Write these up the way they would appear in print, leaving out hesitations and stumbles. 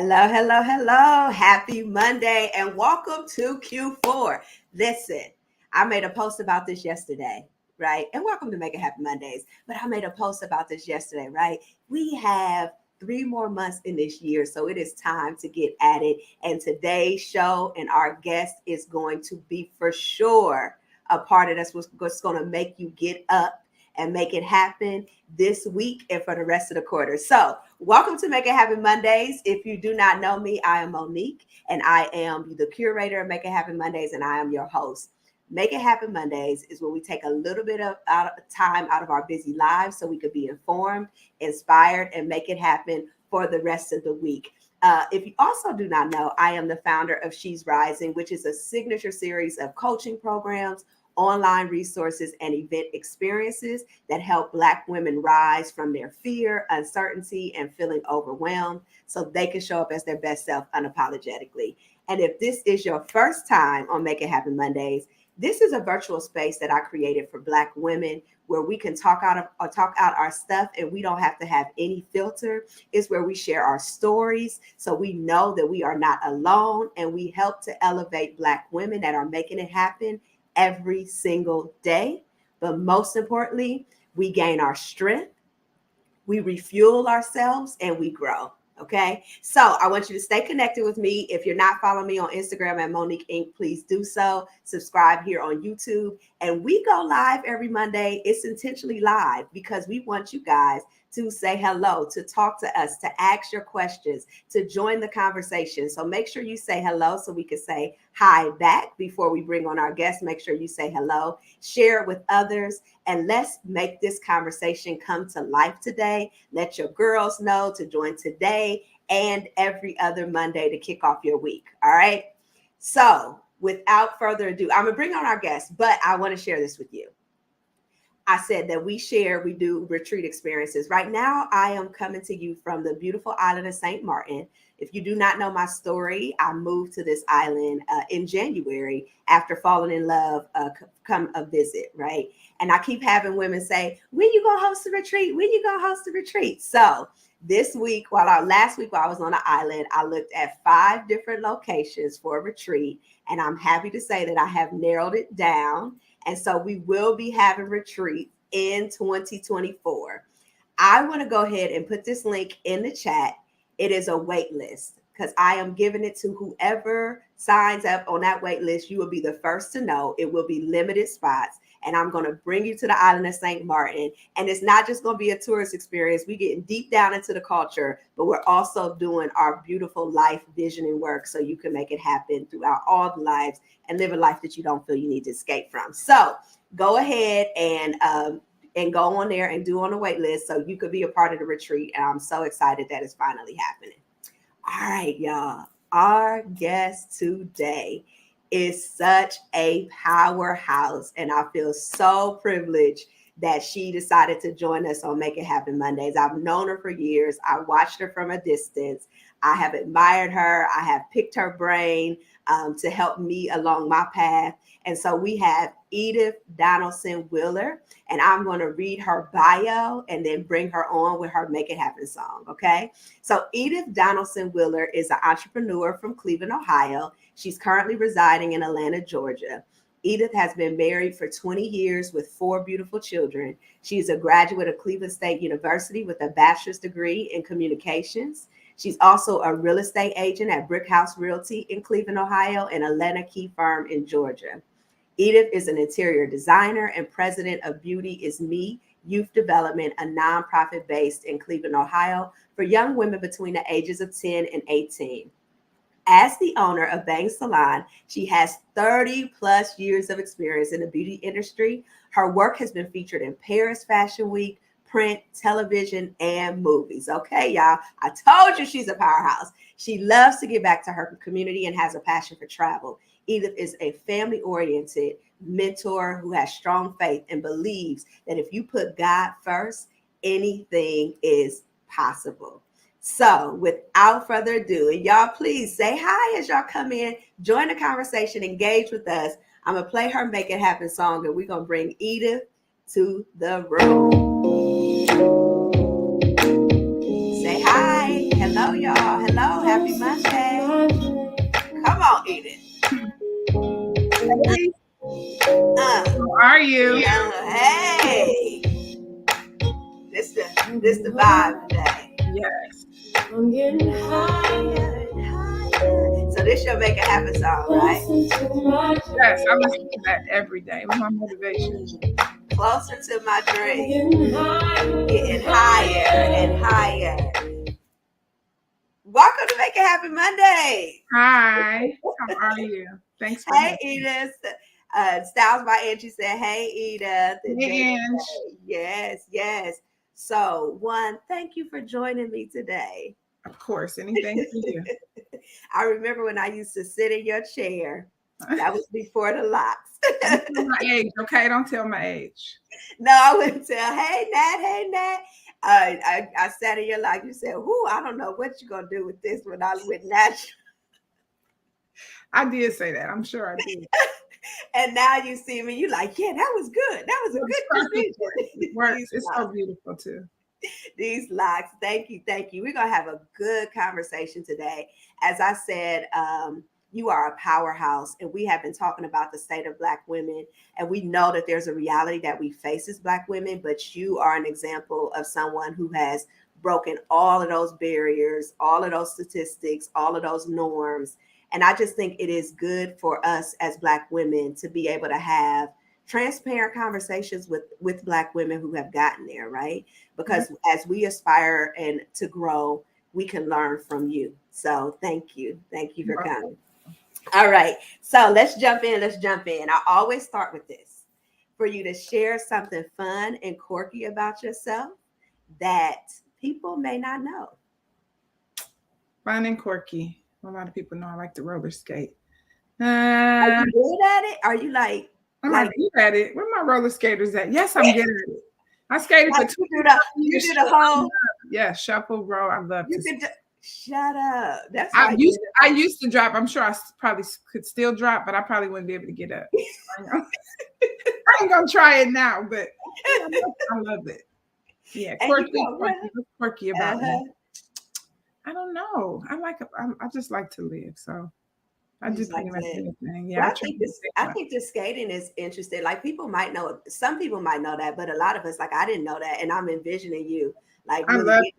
Hello, hello, hello. Happy Monday and welcome to Q4. Listen, I made a post about this yesterday, right? And welcome to Make It Happen Mondays. But I made a post about this yesterday, right? We have 3 more months in this year, so it is time to get at it. And today's show and our guest is going to be for sure a part of that's what's going to make you get up and make it happen this week and for the rest of the quarter. So, welcome to Make It Happen Mondays. If you do not know me, I am Monique, and I am the curator of Make It Happen Mondays, and I am your host. Make It Happen Mondays is where we take a little bit of time out of our busy lives so we could be informed, inspired, and make it happen for the rest of the week. If you also do not know, I am the founder of She's Rising, which is a signature series of coaching programs, online resources, and event experiences that help Black women rise from their fear, uncertainty, and feeling overwhelmed so they can show up as their best self unapologetically. And if this is your first time on Make It Happen Mondays, this is a virtual space that I created for Black women where we can talk out our stuff and we don't have to have any filter. It's where we share our stories so we know that we are not alone, and we help to elevate Black women that are making it happen every single day. But most importantly, we gain our strength, we refuel ourselves, and we grow. Okay. So I want you to stay connected with me. If you're not following me on Instagram at Monique Inc., please do so. Subscribe here on YouTube. And we go live every Monday. It's intentionally live because we want you guys to say hello, to talk to us, to ask your questions, to join the conversation. So make sure you say hello so we can say hi back before we bring on our guests. Make sure you say hello, share it with others, and let's make this conversation come to life today. Let your girls know to join today and every other Monday to kick off your week. All right. So without further ado, I'm going to bring on our guests, but I want to share this with you. I said that we do retreat experiences. Right now, I am coming to you from the beautiful island of St. Martin. If you do not know my story, I moved to this island in January after falling in love, come a visit, right? And I keep having women say, when you going to host a retreat? When you going to host a retreat? So last week while I was on the island, I looked at 5 different locations for a retreat. And I'm happy to say that I have narrowed it down. And so we will be having retreat in 2024. I want to go ahead and put this link in the chat. It is a wait list because I am giving it to whoever signs up on that wait list. You will be the first to know. It will be limited spots. And I'm going to bring you to the island of St. Martin. And it's not just going to be a tourist experience. We're getting deep down into the culture, but we're also doing our beautiful life visioning work so you can make it happen throughout all the lives and live a life that you don't feel you need to escape from. So go ahead and go on there and do on the wait list so you could be a part of the retreat. And I'm so excited that it's finally happening. All right, y'all. Our guest today is such a powerhouse, and I feel so privileged that she decided to join us on Make It Happen Mondays. I've known her for years. I watched her from a distance. I have admired her. I have picked her brain to help me along my path. And so we have Edith Donaldson Wheeler, and I'm going to read her bio and then bring her on with her Make It Happen song, okay? So Edith Donaldson Wheeler is an entrepreneur from Cleveland, Ohio. She's currently residing in Atlanta, Georgia. Edith has been married for 20 years with 4 beautiful children. She's a graduate of Cleveland State University with a bachelor's degree in communications. She's also a real estate agent at Brick House Realty in Cleveland, Ohio, and Atlanta Key Firm in Georgia. Edith is an interior designer and president of Beauty Is Me Youth Development, a nonprofit based in Cleveland, Ohio, for young women between the ages of 10 and 18. As the owner of Bang Salon, she has 30 plus years of experience in the beauty industry. Her work has been featured in Paris Fashion Week, print, television, and movies. Okay, y'all, I told you she's a powerhouse. She loves to give back to her community and has a passion for travel. Edith is a family-oriented mentor who has strong faith and believes that if you put God first, anything is possible. So without further ado, and y'all please say hi as y'all come in, join the conversation, engage with us. I'm going to play her Make It Happen song, and we're going to bring Edith to the room. Say hi. Hello, y'all. Hello. Happy happy Monday. Come on, Edith. Hey, how are you? Hey. This the vibe today. Yes. I'm getting higher and higher. So this your Make It Happen song, right? Yes, I listen to that every day. It's my motivation. Closer to my dream. Getting higher and higher. Welcome to Make It Happen Monday. Hi, how are you? Thanks for Hey, having Edith. Styles by Angie said, hey, Edith. me. Yes. So, thank you for joining me today. Of course, anything for you. I remember when I used to sit in your chair. That was before the locks. Don't tell my age, okay? Don't tell my age. No, I wouldn't tell, hey, Nat. I sat in your lap. You said, I don't know what you're going to do with this when I with Nat. I did say that. I'm sure I did. And now you see me, you're like, yeah, that was good. That was a good procedure. It's so beautiful too. These locks. Thank you. We're going to have a good conversation today. As I said, you are a powerhouse, and we have been talking about the state of Black women, and we know that there's a reality that we face as Black women, but you are an example of someone who has broken all of those barriers, all of those statistics, all of those norms. And I just think it is good for us as Black women to be able to have transparent conversations with Black women who have gotten there, right? Because as we aspire and to grow, we can learn from you. So thank you for coming. All right, so let's jump in. I always start with this, for you to share something fun and quirky about yourself that people may not know. Fun and quirky. A lot of people know I like to roller skate. Are you good at it? Are you like? I'm not good at it. Where my roller skaters at? Yes, I'm good at it. I skated for 2 years. You do the whole. Yeah, shuffle, roll. I love it. Shut up. That's I used to drop. I'm sure I probably could still drop, but I probably wouldn't be able to get up. I ain't gonna try it now, but I love it. Yeah, quirky about me. I don't know. I just like to live, so I do pretty much anything. Yeah, well, I think the skating is interesting. Like some people might know that, but a lot of us, like I didn't know that, and I'm envisioning you like really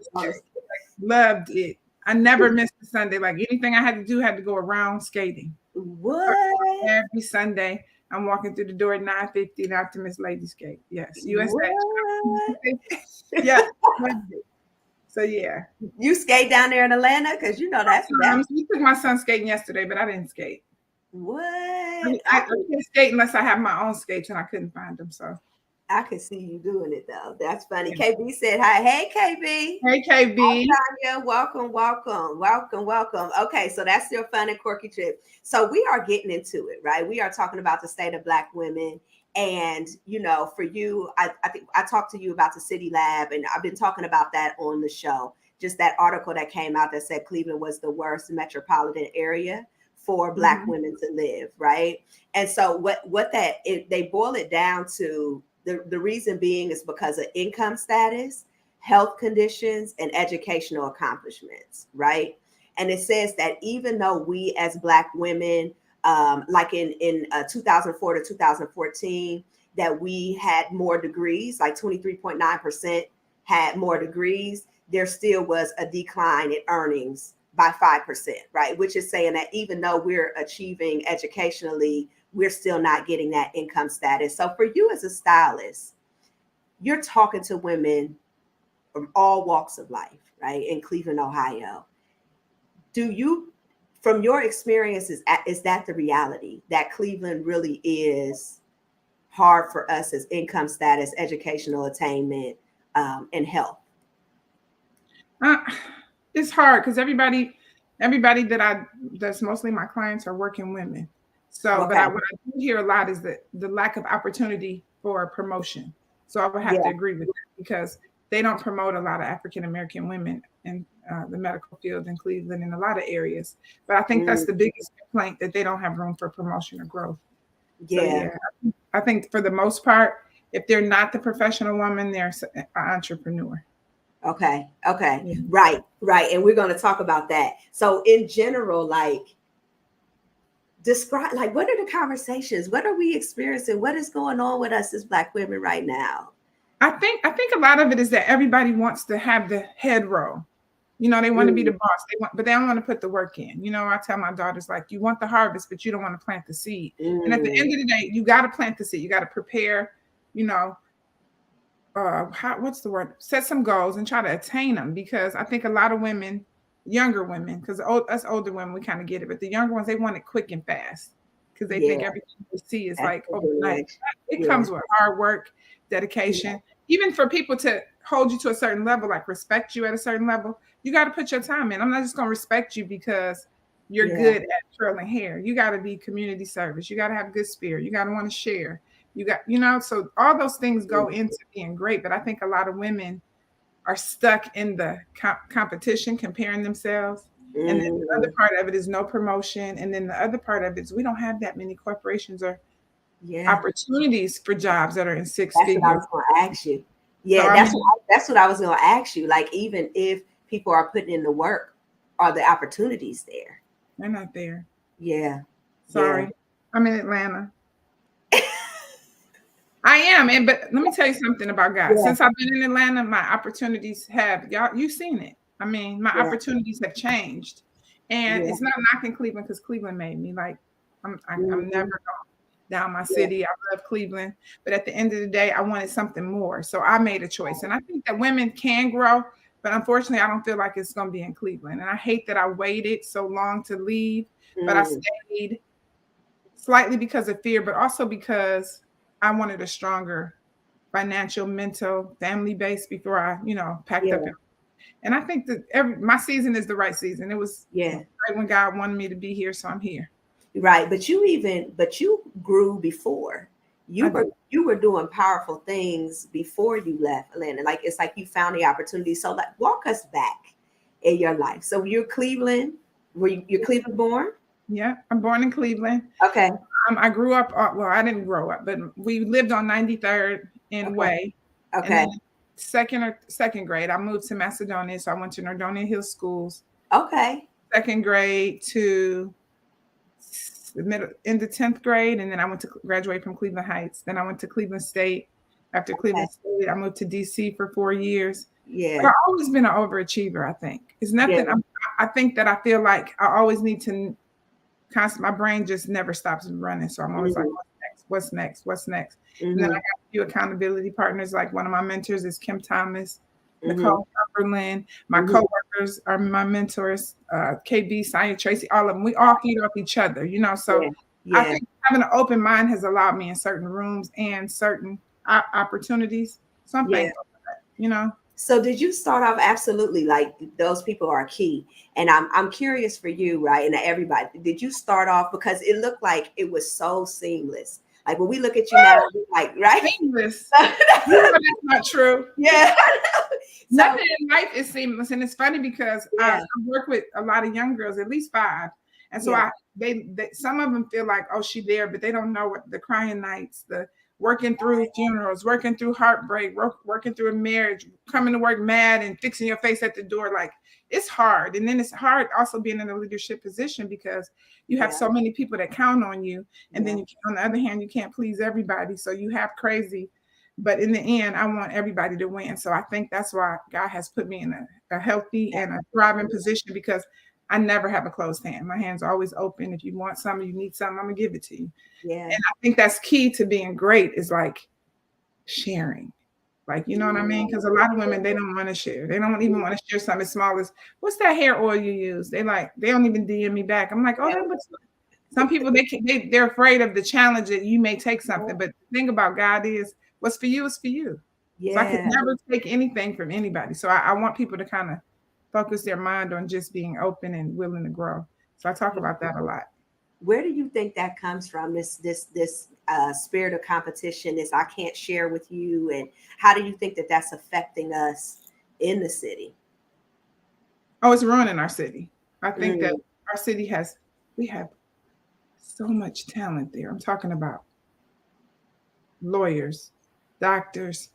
loved it. I never missed a Sunday. Like anything I had to do had to go around skating. What? Every Sunday, I'm walking through the door at 9:50 not to miss Lady Skate. Yes, USA. Yeah. So yeah. You skate down there in Atlanta? Because you know that's we took my son skating yesterday, but I didn't skate. What? I can't skate unless I have my own skates, and I couldn't find them. So I could see you doing it though. That's funny. Yeah. KB said hi. Hey KB. Hey KB. Hi, welcome. Okay, so that's your fun and quirky trip. So we are getting into it, right? We are talking about the state of Black women. And, for you, I think I talked to you about the City Lab, and I've been talking about that on the show. Just that article that came out that said Cleveland was the worst metropolitan area for Black women to live, right? And so they boil it down to the reason being is because of income status, health conditions, and educational accomplishments, right? And it says that even though we as Black women, like in 2004 to 2014, that we had more degrees, like 23.9% had more degrees, there still was a decline in earnings by 5%, right? Which is saying that even though we're achieving educationally, we're still not getting that income status. So for you as a stylist, you're talking to women from all walks of life, right? In Cleveland, Ohio. From your experiences, is that the reality that Cleveland really is hard for us as income status, educational attainment, and health? It's hard because everybody that's mostly my clients are working women. So, okay. But what I do hear a lot is that the lack of opportunity for promotion. So I would have to agree with that because they don't promote a lot of African-American women in the medical field in Cleveland in a lot of areas. But I think that's the biggest complaint, that they don't have room for promotion or growth. Yeah. So, I think for the most part, if they're not the professional woman, they're an entrepreneur. Okay. Okay. Yeah. Right. Right. And we're going to talk about that. So in general, like describe, like, what are the conversations? What are we experiencing? What is going on with us as Black women right now? I think a lot of it is that everybody wants to have the head role. You know, they want to be the boss. But they don't want to put the work in. You know, I tell my daughters, like, you want the harvest, but you don't want to plant the seed. And at the end of the day, you got to plant the seed. You got to prepare, you know, what's the word? Set some goals and try to attain them, because I think a lot of women, younger women, because us older women, we kind of get it, but the younger ones, they want it quick and fast because they think Yeah. everything they see is That's like the overnight. generation. It Yeah. comes with hard work, dedication. Even for people to hold you to a certain level, like respect you at a certain level, you got to put your time in. I'm not just going to respect you because you're good at trailing hair. You got to be community service. You got to have good spirit. You got to want to share. You got, you know, so all those things go into being great. But I think a lot of women are stuck in the competition, comparing themselves. And then the other part of it is no promotion. And then the other part of it is we don't have that many corporations or opportunities for jobs that are in six That's what I figures. was going to ask you. Yeah, So, I mean, that's what I was going to ask you. Like, even if people are putting in the work, are the opportunities there? they're not there. Yeah. Sorry. Yeah. I'm in Atlanta. I am. But let me tell you something about God. Yeah. Since I've been in Atlanta, my opportunities have, y'all, you've seen it. I mean, my Yeah. opportunities have changed. And Yeah. it's not knocking Cleveland because Cleveland made me. Like, I'm Mhm. never going down my Yeah. city. I love Cleveland. But at the end of the day, I wanted something more. So I made a choice. And I think that women can grow. But unfortunately, I don't feel like it's going to be in Cleveland. And I hate that I waited so long to leave. But I stayed slightly because of fear, but also because I wanted a stronger financial, mental, family base before I, you know, packed up. Yeah. And I think that my season is the right season. It was Yeah. right when God wanted me to be here, so I'm here. Right. But you grew before. I did. You were doing powerful things before you left Atlanta. Like, it's like you found the opportunity. So, like, walk us back in your life. So you're Cleveland. You're Cleveland born? Yeah, I'm born in Cleveland. Okay. I grew up, well, I didn't grow up, but we lived on 93rd in Okay. Way. And Okay. then second grade, I moved to Macedonia. So I went to Nordonia Hill Schools. Okay. Second grade to the middle into 10th grade, and then I went to graduate from Cleveland Heights. Then I went to Cleveland State. After Cleveland State, I moved to DC for 4 years. Yeah. But I've always been an overachiever, I think. It's nothing. Yeah. I think that I feel like I always need to my brain just never stops running. So I'm always like, what's next? What's next? And then I got a few accountability partners. Like, one of my mentors is Kim Thomas, Nicole Cumberland. My coworkers are my mentors, KB, Sonia, Tracy, all of them. We all feed off each other, you know. So I think having an open mind has allowed me in certain rooms and certain opportunities. So I'm thankful for that, you know. So did you start off? Absolutely, like, those people are key, and I'm curious for you, right, and everybody. Did you start off, because it looked like it was so seamless? Like, when we look at you now, like, right? Seamless. You know, that's not true. Yeah. Nothing in life is seamless, and it's funny because I work with a lot of young girls, at least 5, and so they some of them feel like, oh, she's there, but they don't know what the crying nights, the working through funerals, working through heartbreak, working through a marriage, coming to work mad and fixing your face at the door. Like, it's hard. And then it's hard also being in a leadership position because you have so many people that count on you. And then on the other hand, you can't please everybody. So you have crazy. But in the end, I want everybody to win. So I think that's why God has put me in a healthy and a thriving position, because I never have a closed hand. My hands are always open. If you want something, you need something, I'm going to give it to you. Yeah. And I think that's key to being great, is like sharing. Like, you know what I mean? Because a lot of women, they don't want to share. They don't even want to share something as small as, what's that hair oil you use? They don't even DM me back. I'm like, oh, but some people, they're afraid of the challenge that you may take something. But the thing about God is, what's for you is for you. So I could never take anything from anybody. So I want people to kind of focus their mind on just being open and willing to grow. So I talk about that a lot. Where do you think that comes from? This spirit of competition, this I can't share with you, and how do you think that that's affecting us in the city? Oh, it's ruining our city. I think that our city we have so much talent there. I'm talking about lawyers, doctors,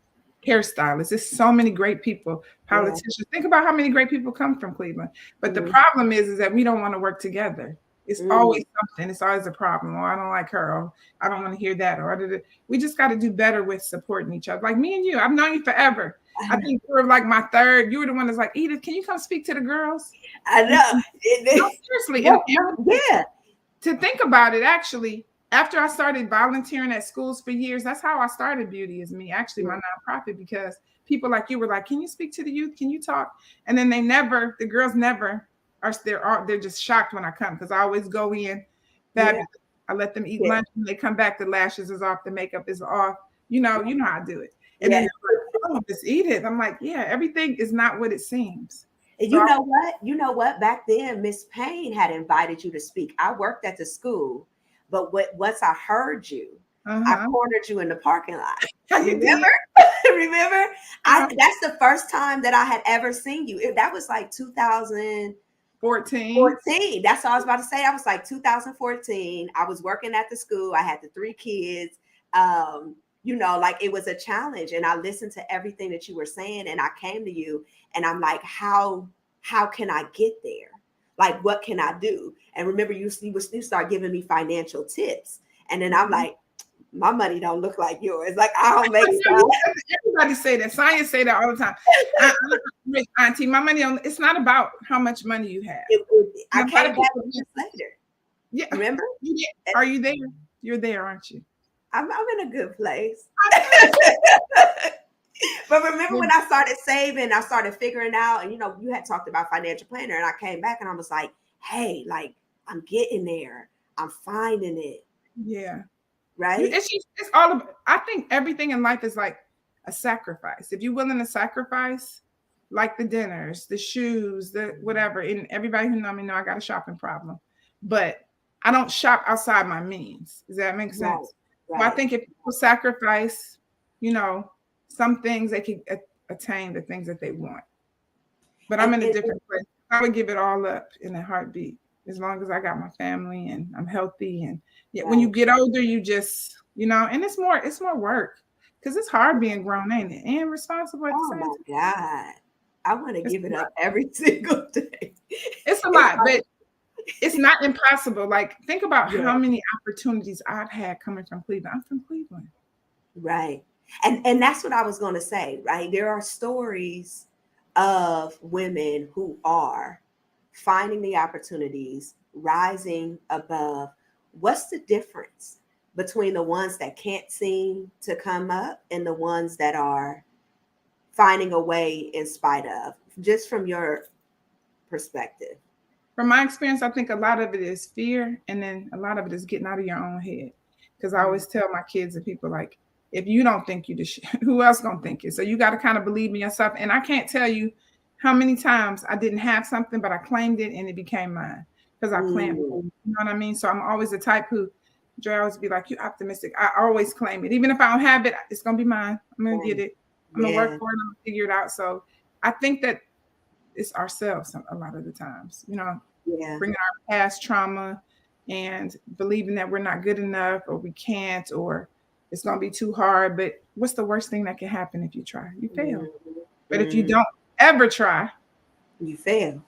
hairstylists. There's so many great people, politicians. Think about how many great people come from Cleveland. But the problem is that we don't want to work together. It's always something. It's always a problem. Or I don't like her. Or I don't want to hear that. Or we just got to do better with supporting each other. Like me and you, I've known you forever. I think you were like my third. You were the one that's like, Edith, can you come speak to the girls? I know. No, seriously. Yeah. To think about it, actually, after I started volunteering at schools for years, that's how I started Beauty Is Me, actually, my nonprofit, because people like you were like, can you speak to the youth? Can you talk? And then the girls never they're just shocked when I come, because I always go in fabulous. I let them eat lunch. When they come back, the lashes is off, the makeup is off. You know how I do it. And then they're like, oh, Miss Edith. I'm like, yeah, everything is not what it seems. And you know what? Back then, Miss Payne had invited you to speak. I worked at the school, but once I heard you, I cornered you in the parking lot. Remember? Remember? That's the first time that I had ever seen you. That was like 2014. That's what I was about to say. I was like 2014. I was working at the school. I had the 3 kids. Like it was a challenge, and I listened to everything that you were saying, and I came to you, and I'm like, how can I get there? Like, what can I do? And remember, you start giving me financial tips, and then I'm like, my money don't look like yours. Like, I don't make sense. Everybody say that. Science say that all the time. Auntie, my money it's not about how much money you have. I came back later. Yeah, remember? Are you there? You're there, aren't you? I'm in a good place. But remember when I started saving, I started figuring out, and you had talked about financial planner, and I came back and I was like, hey, like, I'm getting there. I'm finding it. Yeah. Right? It's all about, I think everything in life is like a sacrifice. If you're willing to sacrifice, like the dinners, the shoes, the whatever, and everybody who know me know I got a shopping problem, but I don't shop outside my means. Does that make sense? Right. So I think if people sacrifice, some things, they can attain the things that they want. But I'm in a different place. I would give it all up in a heartbeat, as long as I got my family and I'm healthy. And when you get older, you just, and it's more work, because it's hard being grown, ain't it? And responsible at the same time. Oh my God. I want to give it up every single day. It's a lot, but it's not impossible. Like, think about how many opportunities I've had coming from Cleveland. I'm from Cleveland. Right. And that's what I was going to say, right? There are stories of women who are finding the opportunities, rising above. What's the difference between the ones that can't seem to come up and the ones that are finding a way in spite of, just from your perspective? From my experience, I think a lot of it is fear, and then a lot of it is getting out of your own head. Because I always tell my kids and people, like, if you don't think you the shit, who else gonna think it? So you got to kind of believe in yourself. And I can't tell you how many times I didn't have something, but I claimed it and it became mine, because I planned it. You know what I mean? So I'm always the type who, Joy always be like, you optimistic. I always claim it. Even if I don't have it, it's gonna be mine. I'm gonna get it. I'm gonna work for it. I'm gonna figure it out. So I think that it's ourselves a lot of the times, bringing our past trauma and believing that we're not good enough, or we can't, or it's going to be too hard. But what's the worst thing that can happen if you try? You fail. But if you don't ever try, you fail.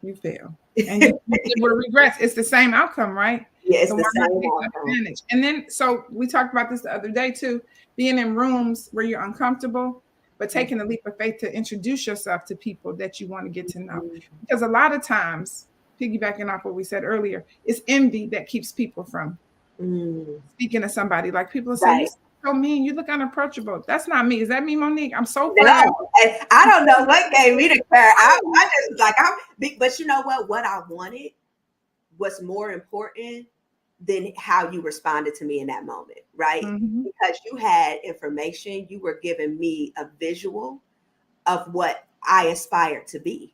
You fail. And you with regrets. It's the same outcome, right? Yeah, it's the same outcome. And then, so we talked about this the other day too, being in rooms where you're uncomfortable, but taking a leap of faith to introduce yourself to people that you want to get to know. Because a lot of times, piggybacking off what we said earlier, it's envy that keeps people from speaking to somebody. Like, people say, "You're so mean, you look unapproachable." That's not me. Is that me, Monique? I'm so proud. No, I don't know what gave me the courage. I just like, but you know what I wanted was more important than how you responded to me in that moment, right? Because you had information, you were giving me a visual of what I aspired to be.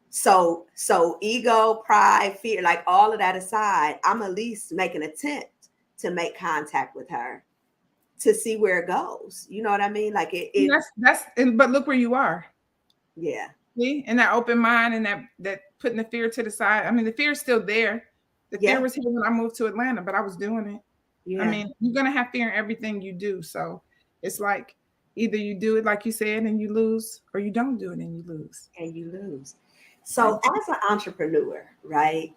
So ego, pride, fear, like all of that aside, I'm at least make an attempt to make contact with her to see where it goes. You know what I mean? Like but look where you are. Yeah. See? And that open mind, and that putting the fear to the side. I mean, the fear is still there. The fear was here when I moved to Atlanta, but I was doing it. Yeah. I mean, you're going to have fear in everything you do. So it's like, Either you do it like you said and you lose, or you don't do it and you lose. And you lose. Right? So as an entrepreneur, right?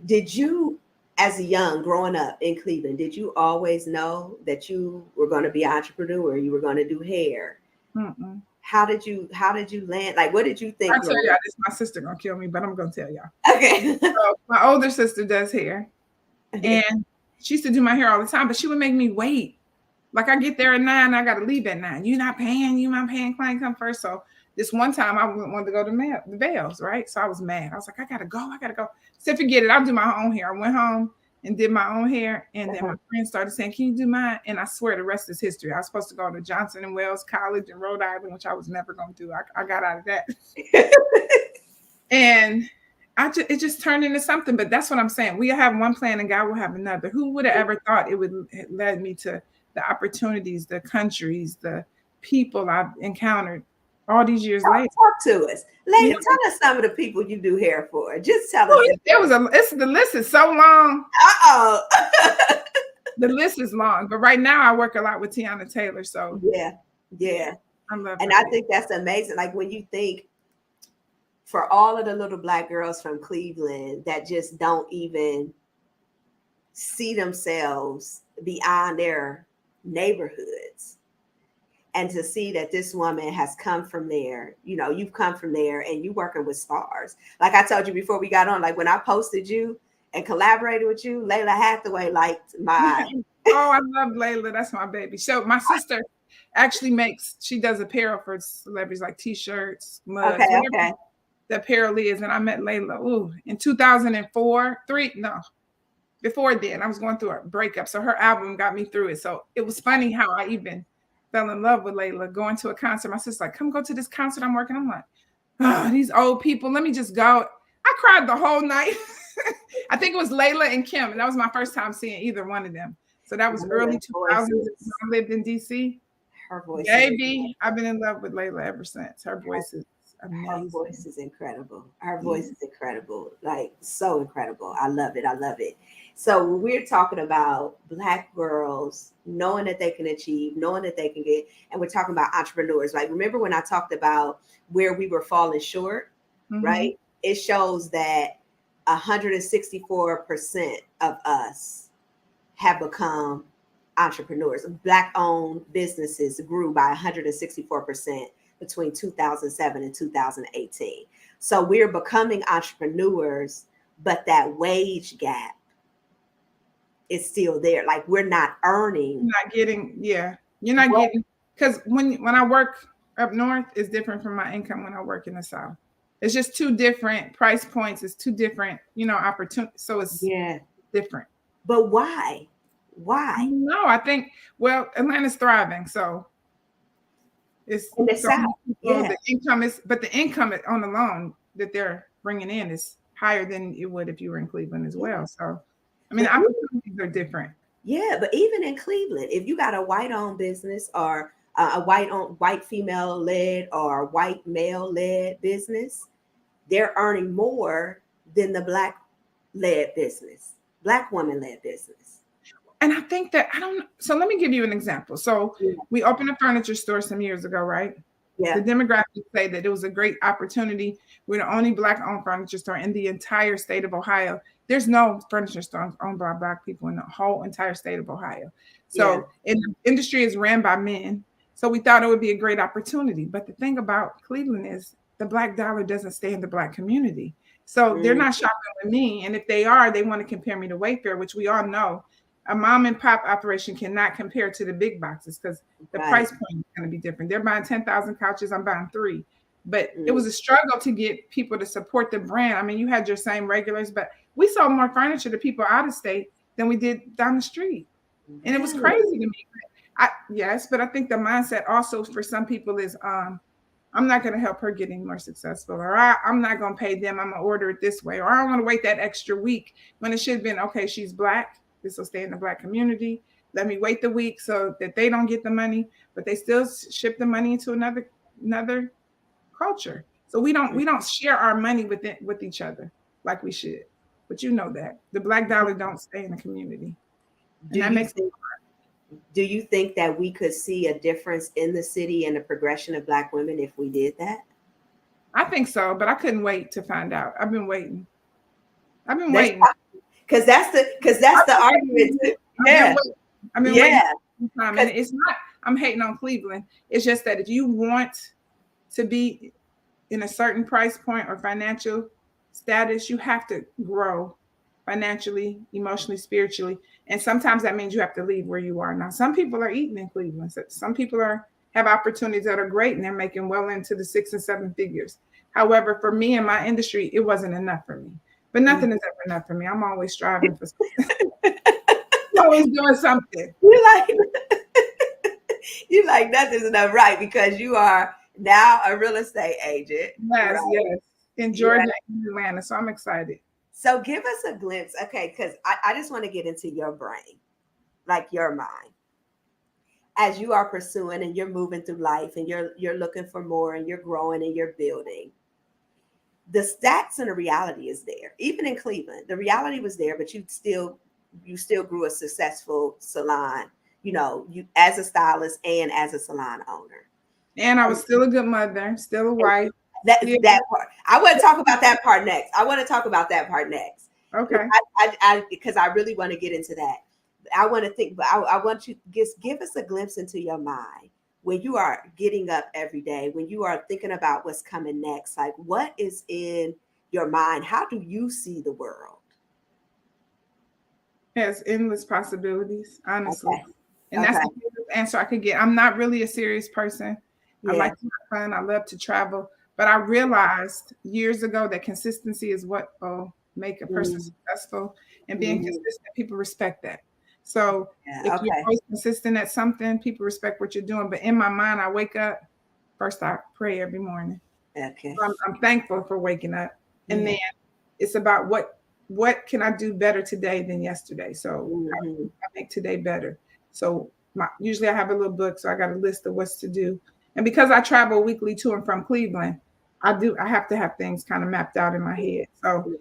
Did you, as a young growing up in Cleveland, did you always know that you were going to be an entrepreneur? You were going to do hair? Mm-mm. How did you land? Like, what did you think I'll tell growing y'all up? this. My sister gonna kill me, but I'm gonna tell y'all. Okay. So my older sister does hair, Okay. and she used to do my hair all the time, but she would make me wait. Like I get there at 9, I gotta leave at 9. You not paying, client come first. So this one time I wanted to go to the Bells, right? So I was mad. I was like, I gotta go. So forget it, I'll do my own hair. I went home and did my own hair, and then my friends started saying, "Can you do mine?" And I swear the rest is history. I was supposed to go to Johnson and Wales College in Rhode Island, which I was never gonna do. I got out of that. And it just turned into something. But that's what I'm saying. We have one plan and God will have another. Who would have ever thought it would have led me to the opportunities, the countries, the people I've encountered all these years later? Talk to us. Layla, Yeah. tell us some of the people you do hair for. Just tell us. The list is so long. Uh-oh. The list is long. But right now I work a lot with Tiana Taylor. So Yeah. I love And her. I think that's amazing. Like when you think for all of the little Black girls from Cleveland that just don't even see themselves beyond their neighborhoods, and to see that this woman has come from there, you've come from there and you working with stars. Like I told you before we got on, like when I posted you and collaborated with you, Layla Hathaway liked my. Oh, I love Layla. That's my baby. So my sister actually she does apparel for celebrities, like t-shirts, mugs, whatever the apparel is. And I met Layla in 2004, before then. I was going through a breakup. So her album got me through it. So it was funny how I even fell in love with Layla, going to a concert. My sister's like, come go to this concert I'm working. I'm like, oh, these old people, let me just go. I cried the whole night. I think it was Layla and Kim, and that was my first time seeing either one of them. So that was early 2000s when I lived in DC. Her voice. Baby, I've been in love with Layla ever since. Her voice is amazing. Her voice is incredible. Her voice is incredible. Like so incredible. I love it. So when we're talking about Black girls knowing that they can achieve, knowing that they can get, and we're talking about entrepreneurs. Like remember when I talked about where we were falling short, right? It shows that 164% of us have become entrepreneurs. Black-owned businesses grew by 164% between 2007 and 2018. So we're becoming entrepreneurs, but that wage gap is still there. Like we're not earning. You're not getting, because when I work up north, it's different from my income when I work in the South. It's just two different price points. It's two different, opportunities. So it's different. But why? No, I think, Atlanta's thriving. So it's in the South. The income on the loan that they're bringing in is higher than it would if you were in Cleveland as well. So, I mean, opportunities are different. Yeah, but even in Cleveland, if you got a white-owned business or a white female-led or white male-led business, they're earning more than the Black-led business, Black woman-led business. And I think that so let me give you an example. So we opened a furniture store some years ago, right? Yeah. The demographics say that it was a great opportunity. We're the only Black-owned furniture store in the entire state of Ohio. There's no furniture stores owned by Black people in the whole entire state of Ohio. So the industry is ran by men. So we thought it would be a great opportunity. But the thing about Cleveland is the Black dollar doesn't stay in the Black community. So they're not shopping with me. And if they are, they want to compare me to Wayfair, which we all know a mom and pop operation cannot compare to the big boxes because the price point is going to be different. They're buying 10,000 couches. I'm buying 3. But it was a struggle to get people to support the brand. I mean, you had your same regulars, but we sold more furniture to people out of state than we did down the street. And it was crazy to me. But I think the mindset also for some people is, I'm not going to help her get any more successful, or I'm not going to pay them. I'm going to order it this way, or I don't want to wait that extra week when it should have been, okay, she's Black. This will stay in the Black community. Let me wait the week so that they don't get the money, but they still ship the money into another culture. So we don't share our money with each other like we should. But you know that the Black dollar don't stay in the community, and that makes it hard. Do you think that we could see a difference in the city and the progression of Black women if we did that? I think so, but I couldn't wait to find out. I've been waiting. That's because that's the argument too. Yeah. I've been waiting for some time. And it's not, I'm hating on Cleveland. It's just that if you want to be in a certain price point or financial status, you have to grow financially, emotionally, spiritually. And sometimes that means you have to leave where you are. Now, some people are eating in Cleveland. Some people have opportunities that are great and they're making well into the 6 and 7 figures. However, for me in my industry, it wasn't enough for me. But nothing is ever enough for me. I'm always striving for something. I'm always doing something. You like nothing's enough, right? Because you are now a real estate agent. Yes, right? yes. In Georgia and Atlanta. So I'm excited. So give us a glimpse, okay, because I just want to get into your brain, like your mind. As you are pursuing and you're moving through life and you're looking for more and you're growing and you're building. The stats and the reality is there. Even in Cleveland, the reality was there, but you still grew a successful salon, you as a stylist and as a salon owner. And I was still a good mother, still a wife. That part. I want to talk about that part next. Okay. Because I really want to get into that. I want to think, but I want you to just give us a glimpse into your mind when you are getting up every day, when you are thinking about what's coming next. Like, what is in your mind? How do you see the world? It has endless possibilities, honestly. Okay. And that's the biggest answer I could get. I'm not really a serious person. I like to have fun. I love to travel. But I realized years ago that consistency is what will make a person successful. And being consistent, people respect that. So if you're always consistent at something, people respect what you're doing. But in my mind, I wake up, first I pray every morning. Okay. So I'm thankful for waking up. And then it's about what can I do better today than yesterday? So I make today better. So usually I have a little book, so I got a list of what's to do. And because I travel weekly to and from Cleveland, I have to have things kind of mapped out in my head. So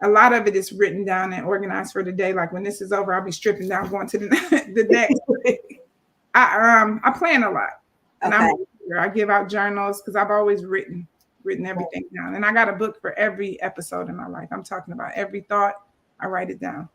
a lot of it is written down and organized for the day. Like when this is over, I'll be stripping down, going to the next. I plan a lot. And I give out journals because I've always written everything down. And I got a book for every episode in my life. I'm talking about every thought. I write it down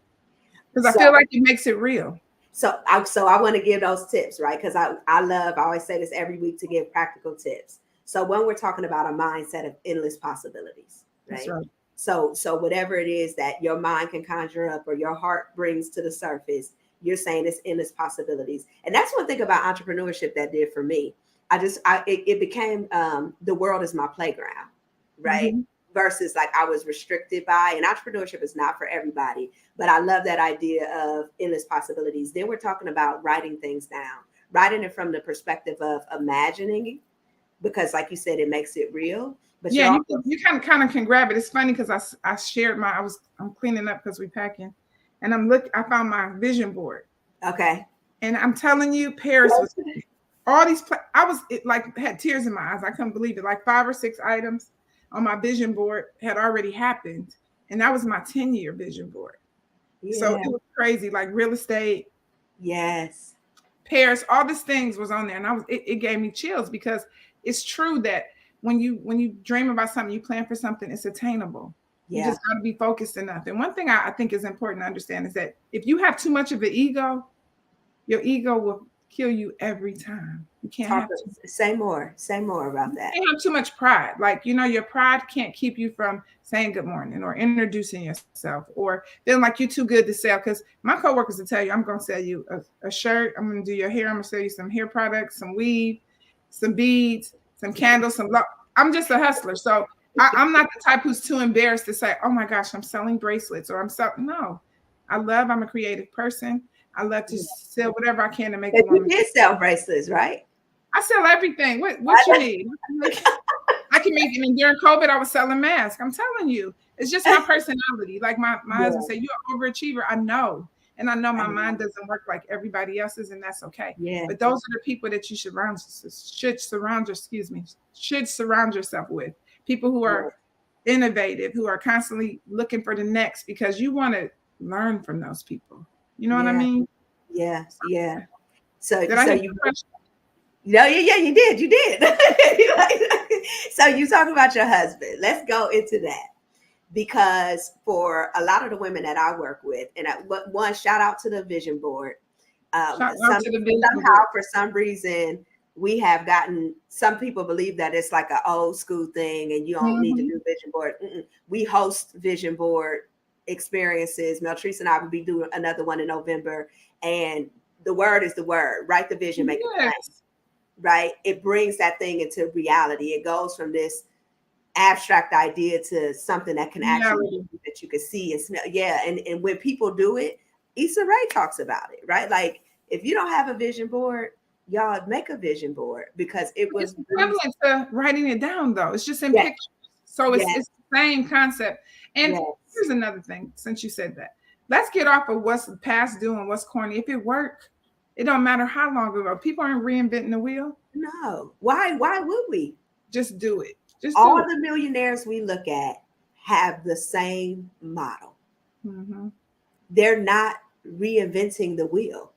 because I feel like it makes it real. So I want to give those tips, right? Because I always say this every week to give practical tips. So when we're talking about a mindset of endless possibilities, right? That's right. So whatever it is that your mind can conjure up or your heart brings to the surface, you're saying it's endless possibilities. And that's one thing about entrepreneurship that did for me. It became the world is my playground, right? Versus like I was restricted by, and entrepreneurship is not for everybody, but I love that idea of endless possibilities. Then we're talking about writing things down, writing it from the perspective of imagining, because like you said, it makes it real. But yeah, you kind of can grab it. It's funny because I shared I'm cleaning up because we're packing, and I found my vision board. Okay. And I'm telling you, Paris was all these. Had tears in my eyes. I couldn't believe it. Like 5 or 6 items on my vision board had already happened. And that was my 10-year vision board. Yeah. So it was crazy, like real estate. Yes. Paris, all these things was on there. And it gave me chills because it's true that when you dream about something, you plan for something, it's attainable. You just got to be focused enough. And one thing I think is important to understand is that if you have too much of an ego, your ego will kill you every time. You can't have say more about that. You can't have too much pride. Like, your pride can't keep you from saying good morning or introducing yourself or feeling like you're too good to sell. Because my coworkers will tell you, I'm going to sell you a shirt. I'm going to do your hair. I'm going to sell you some hair products, some weave, some beads, some candles, I'm just a hustler. So I'm not the type who's too embarrassed to say, oh my gosh, I'm selling bracelets or no. I'm a creative person. I love to sell whatever I can to make a woman. You did sell bracelets, right? I sell everything. What you need? I can make it. And during COVID, I was selling masks. I'm telling you, it's just my personality. Like my husband said, you're an overachiever. I know. And I know my mind doesn't work like everybody else's, and that's okay. Yeah. But those are the people that you should surround yourself with. People who are innovative, who are constantly looking for the next, because you want to learn from those people. You know what I mean? Yeah. So, Did I so hit you, the question? no, yeah, you did, you did. So you talk about your husband. Let's go into that because for a lot of the women that I work with, and one shout out to the vision board. Shout out to the vision Somehow, board. for some reason, we have gotten some people believe that it's like an old school thing and you don't need to Mm-hmm. do vision board. We host vision board experiences. Meltrice and I will be doing another one in November. And the word is the word. Write the vision, make it plain. Yes. Right? It brings that thing into reality. It goes from this abstract idea to something that can actually Reality. that you can see and smell. Yeah, and when people do it, Issa Rae talks about it, right? Like if you don't have a vision board, y'all make a vision board because it It's was equivalent to writing it down, though. It's just in yes, pictures. So yes, it's the same concept. And yes. here's another thing, since you said that. Let's get off of what's past due and what's corny. If it worked, it don't matter how long ago. People aren't reinventing the wheel. No. Why would we? Just do it. Just do All it. the millionaires we look at have the same model. Mm-hmm. They're not reinventing the wheel.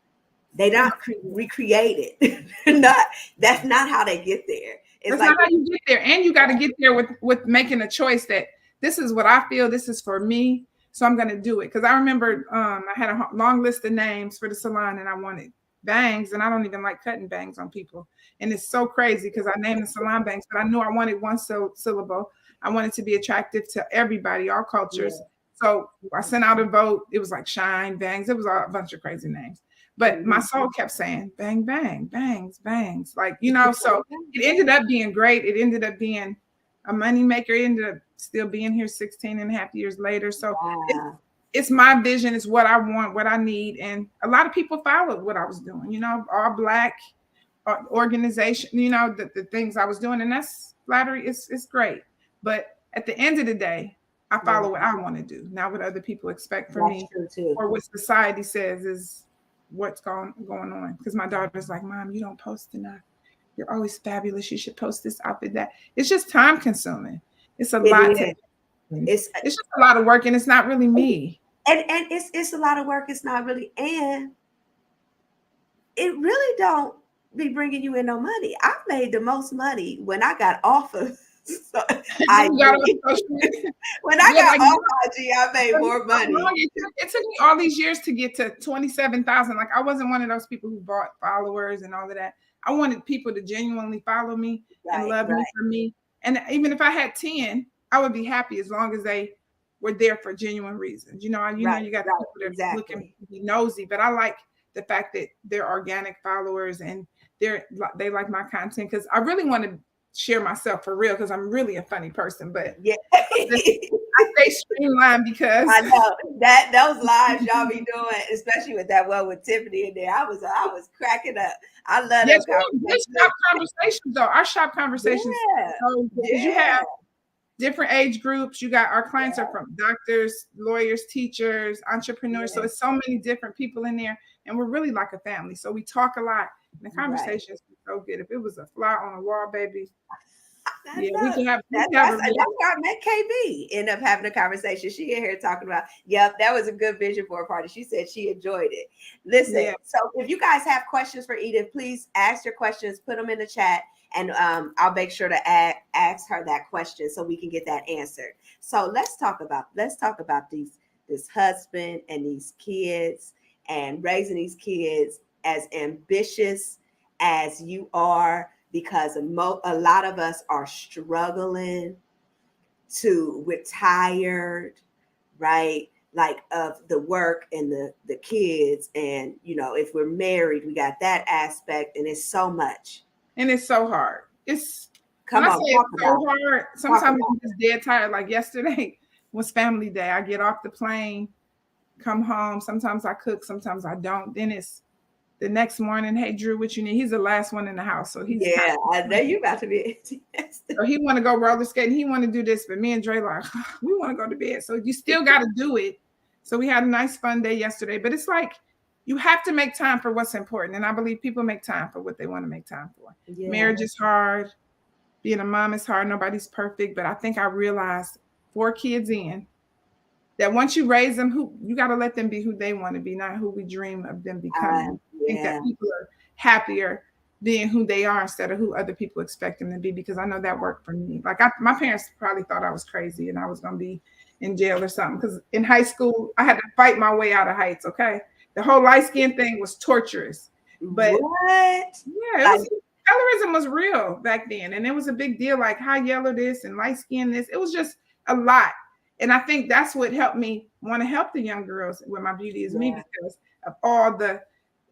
They not recreate it. Not that's not how they get there. It's That's like not how you get there. And you got to get there with making a choice that this is what I feel, this is for me, so I'm going to do it. Because I remember I had a long list of names for the salon and I wanted bangs, and I don't even like cutting bangs on people. And it's so crazy because I named the salon bangs, but I knew I wanted one syllable. I wanted to be attractive to everybody, all cultures. yeah. So I sent out a vote. It was like shine, bangs. It was a bunch of crazy names. But my soul kept saying bang, bang, bangs, bangs. Like, so it ended up being great. It ended up being a moneymaker. It ended up still being here 16 and a half years later. So Wow. it's my vision. It's what I want, what I need. And a lot of people followed what I was doing, all Black organization, the things I was doing. And that's flattery. It's great. But at the end of the day, I follow what I want to do, not what other people expect from me True too. or what society says is what's going on. Because my daughter's like, Mom, you don't post enough. You're always fabulous. You should post this outfit. That it's just time consuming. It's a lot to it's just a lot of work, and it's not really me. And it's a lot of work. It's not really, and it really don't be bringing you in no money. I made the most money when I got off of when I got off IG, I made more money. It took me all these years to get to 27,000. Like I wasn't one of those people who bought followers and all of that. I wanted people to genuinely follow me and love me for me. And even if I had 10, I would be happy as long as they were there for genuine reasons. You got people that are looking to be nosy, but I like the fact that they're organic followers and they like my content because I really want to share myself for real because I'm really a funny person. But I stay streamlined because I know that those lives y'all be doing, especially with that one with Tiffany in there. I was cracking up. I love those shop conversations though. Our shop conversations, you have different age groups. You got our clients are from doctors, lawyers, teachers, entrepreneurs. So it's so many different people in there, and we're really like a family. So we talk a lot, and the conversations are so good. If it was a fly on the wall, baby. We can have. That's why I met KB. End up having a conversation. She in here talking about, yep, that was a good vision for a party. She said she enjoyed it. Listen, so if you guys have questions for Edith, please ask your questions, put them in the chat, and I'll make sure to ask her that question so we can get that answered. So let's talk about this husband and these kids and raising these kids as ambitious as you are. Because a lot of us are struggling we're tired, right? Like of the work and the kids. And, if we're married, we got that aspect and it's so much. And it's so hard. It's so hard. Sometimes I'm just dead tired. Like yesterday was family day. I get off the plane, come home. Sometimes I cook, sometimes I don't. Then it's the next morning, hey Drew, what you need? He's the last one in the house, so he's I know you about to be. So he want to go roller skating. He want to do this, but me and Dre like we want to go to bed. So you still got to do it. So we had a nice fun day yesterday, but it's like you have to make time for what's important, and I believe people make time for what they want to make time for. Yeah. Marriage is hard. Being a mom is hard. Nobody's perfect, but I think I realized 4 kids in. That once you raise them, you got to let them be who they want to be, not who we dream of them becoming. I think that people are happier being who they are instead of who other people expect them to be, because I know that worked for me. Like my parents probably thought I was crazy and I was going to be in jail or something, because in high school, I had to fight my way out of heights, okay? The whole light skin thing was torturous. But what? Yeah, colorism was real back then. And it was a big deal, like high yellow this and light skin this. It was just a lot. And I think that's what helped me want to help the young girls with My Beauty Is Me, because of all the,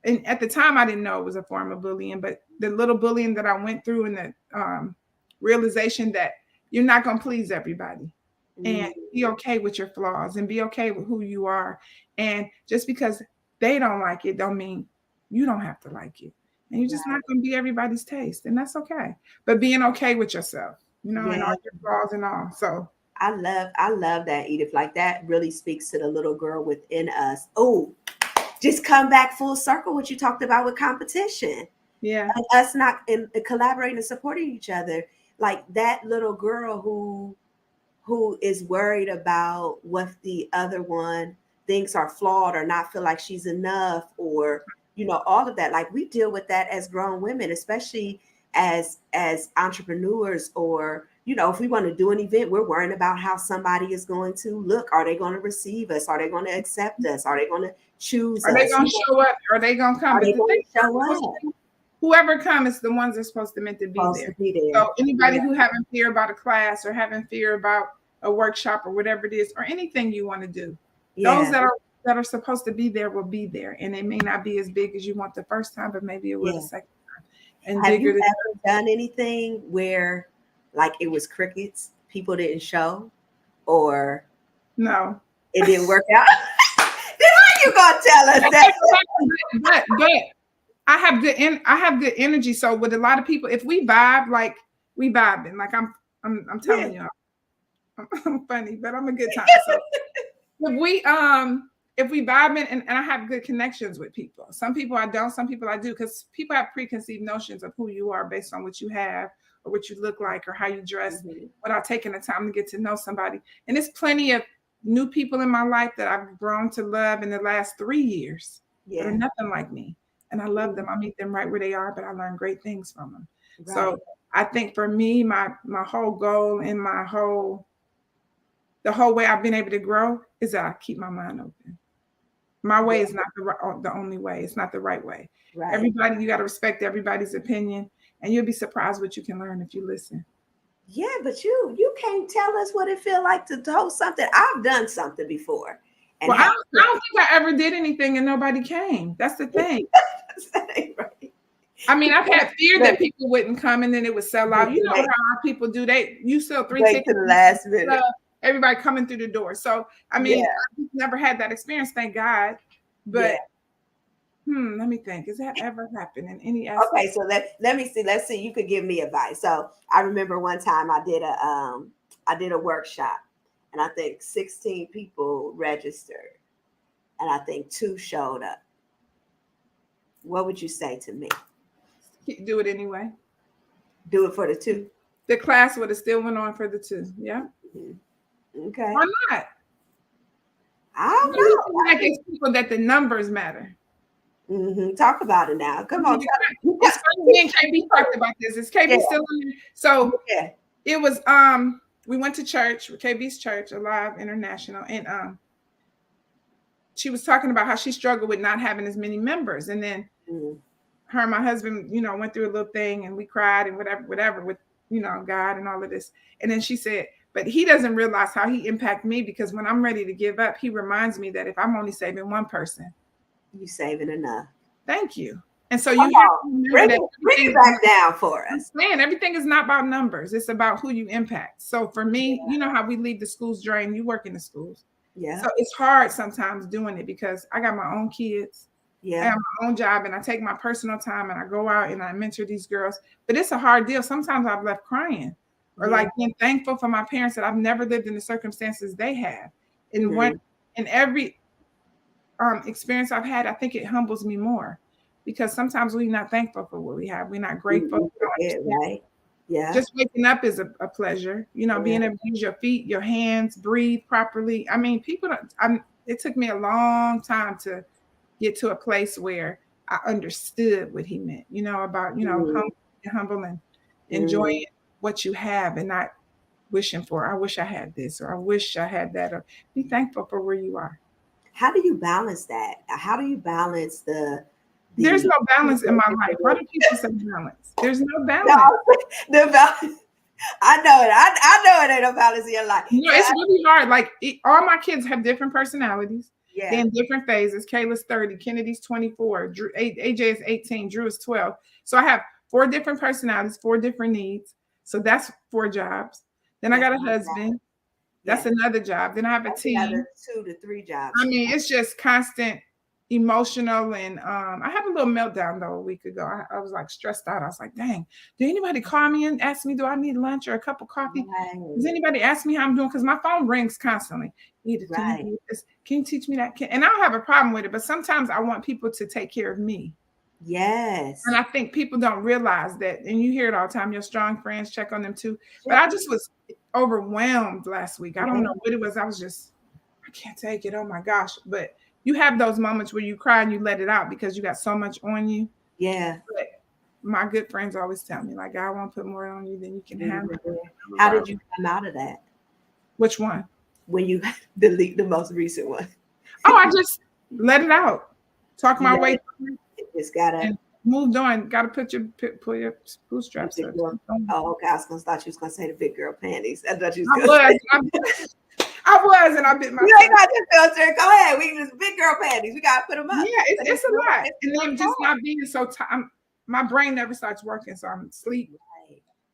and at the time I didn't know it was a form of bullying, but the little bullying that I went through, and the realization that you're not going to please everybody. And be okay with your flaws and be okay with who you are. And just because they don't like it don't mean you don't have to like it. And you're just not going to be everybody's taste. And that's okay. But being okay with yourself, and all your flaws and all. So I love that, Edith. Like, that really speaks to the little girl within us. Oh, just come back full circle what you talked about with competition. Yeah. And us not collaborating and supporting each other. Like that little girl who is worried about what the other one thinks are flawed or not feel like she's enough, or all of that. Like, we deal with that as grown women, especially as entrepreneurs, or if we want to do an event, we're worrying about how somebody is going to look. Are they going to receive us? Are they going to accept us? Are they going to choose us? Are they going to show up? Are they going to come? Are they going to show up? Whoever comes, the ones that's supposed to meant to be there. So anybody who having fear about a class or having fear about a workshop or whatever it is, or anything you want to do, those that are supposed to be there will be there. And it may not be as big as you want the first time, but maybe it will the second time. And have you ever done anything where like it was crickets, people didn't show, or no, it didn't work out? Then how you gonna tell us that? But I have good energy. So with a lot of people, if we vibe, like we vibing, like I'm telling you, I'm funny, but I'm a good time. So if we vibing, and I have good connections with people. Some people I don't, some people I do, because people have preconceived notions of who you are based on what you have or what you look like or how you dress, without taking the time to get to know somebody. And there's plenty of new people in my life that I've grown to love in the last 3 years that are nothing like me. And I love them. I meet them right where they are, but I learn great things from them. Right. So I think for me, my whole goal and the whole way I've been able to grow is that I keep my mind open. My way is not the only way. It's not the right way. Right. Everybody, you got to respect everybody's opinion, and you'll be surprised what you can learn if you listen. Yeah, but you can't tell us what it feels like to host something. I've done something before. And I don't think I ever did anything and nobody came. That's the thing. Right. I mean, I've had fear that people wouldn't come and then it would sell out. You know how people do. You sell 3 tickets to the last minute. Everybody coming through the door. So, I mean, I've never had that experience, thank God. But let me think. Has that ever happened in any aspect? Okay, so let me see. Let's see. You could give me advice. So I remember one time I did a workshop, and I think 16 people registered, and I think 2 showed up. What would you say to me? Do it anyway. Do it for the 2. The class would have still went on for the 2. Yeah. Mm-hmm. Okay. Why not? I don't know. Like it's people that the numbers matter. Mm-hmm. Talk about it now. Come on. It's funny. Me and KB talked about this. Is KB still in there? So it was we went to church, KB's church, Alive International, and she was talking about how she struggled with not having as many members, and then her and my husband, went through a little thing, and we cried and whatever with God and all of this, and then she said, but he doesn't realize how he impacted me, because when I'm ready to give up, he reminds me that if I'm only saving one person, you saving enough. Thank you. And so you have to remember bring it back down for us. Man, everything is not about numbers. It's about who you impact. So for me, you know how we leave the schools drained. You work in the schools. Yeah. So it's hard sometimes doing it because I got my own kids. Yeah. I have my own job, and I take my personal time and I go out and I mentor these girls. But it's a hard deal. Sometimes I've left crying or like being thankful for my parents that I've never lived in the circumstances they have. And in every experience I've had, I think it humbles me more, because sometimes we're not thankful for what we have. We're not grateful. Right. Yeah. Just waking up is a pleasure. Being able to use your feet, your hands, breathe properly. I mean, it took me a long time to get to a place where I understood what he meant, about, humble and enjoying what you have and not wishing for, I wish I had this, or I wish I had that, or be thankful for where you are. How do you balance that? How do you balance There's the no balance in my life. Why do people say balance? There's no balance. no, the balance. I know it. I know it ain't no balance in your life. No, it's really hard. Like all my kids have different personalities. Yeah. They're in different phases. Kayla's 30, Kennedy's 24, Drew, AJ is 18, Drew is 12. So I have 4 different personalities, 4 different needs. So that's 4 jobs. Then I got a husband. That's another job. Then I have a team. Another 2 to 3 jobs. I mean, it's just constant emotional. And I had a little meltdown though a week ago. I was like stressed out. I was like, dang, did anybody call me and ask me, do I need lunch or a cup of coffee? Right. Does anybody ask me how I'm doing? Because my phone rings constantly. Edith, can you teach me that? And I don't have a problem with it, but sometimes I want people to take care of me. Yes. And I think people don't realize that, and you hear it all the time, your strong friends check on them too. But I just was overwhelmed last week. I don't know what it was. I was just, I can't take it. Oh my gosh. But you have those moments where you cry and you let it out because you got so much on you. Yeah. But my good friends always tell me, like, God won't put more on you than you can handle. How did you come out of that? Which one? When you delete the most recent one. Oh, I just let it out. Talk my way through. It's gotta moved on. Gotta pull your bootstraps up. Oh, okay. I thought you was gonna say the big girl panties. I thought you was. I was, and I bit my. You ain't got this filter. Go ahead. We just big girl panties. We gotta put them up. Yeah, it's a lot. And then just not being so tired. My brain never starts working, so I'm asleep.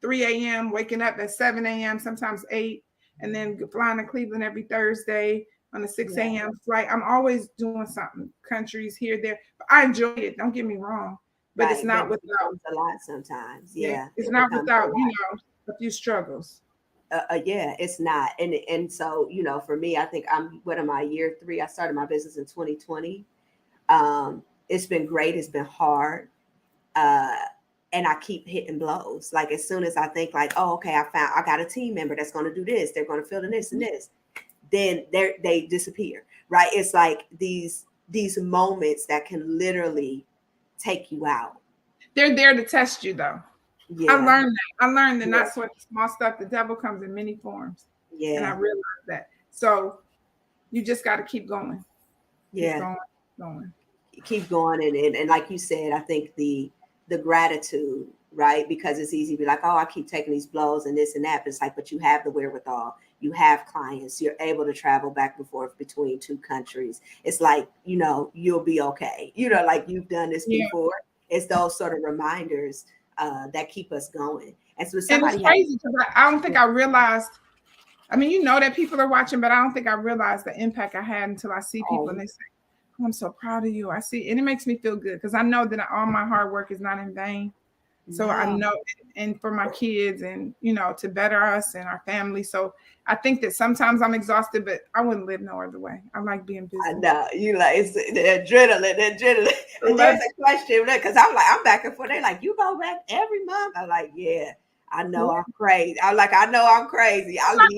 3 a.m. waking up at 7 a.m. sometimes 8, and then flying to Cleveland every Thursday on a 6 a.m. flight. I'm always doing something. Countries here, there. But I enjoy it. Don't get me wrong. But it's not without a lot sometimes. Yeah, it's not without a few struggles. Yeah, it's not. And so, for me, I think what am I, year 3? I started my business in 2020. It's been great. It's been hard. And I keep hitting blows. Like as soon as I think like, oh, okay, I got a team member that's going to do this. They're going to fill in this and this. Then they disappear, right? It's like these moments that can literally take you out. They're there to test you though. Yeah. I learned that not sweat the small stuff. The devil comes in many forms. Yeah. And I realized that. So you just got to keep going. Yeah. Keep going. And like you said, I think the gratitude, right? Because it's easy to be like, oh, I keep taking these blows and this and that. But it's like, but you have the wherewithal. You have clients. You're able to travel back and forth between 2 countries. It's like, you'll be okay. Like you've done this before. It's those sort of reminders that keep us going. And so it's crazy because I don't think I realized. I mean, that people are watching, but I don't think I realized the impact I had until I see people and they say, oh, I'm so proud of you. I see, and it makes me feel good because I know that all my hard work is not in vain. So I know, and for my kids and, to better us and our family. So I think that sometimes I'm exhausted, but I wouldn't live no other way. I like being busy. I know. You like, it's the adrenaline. And there's a question, because I'm back and forth. They're like, you go back every month? I'm like, yeah, I know I'm crazy. I'm like, I know I'm crazy. I'm not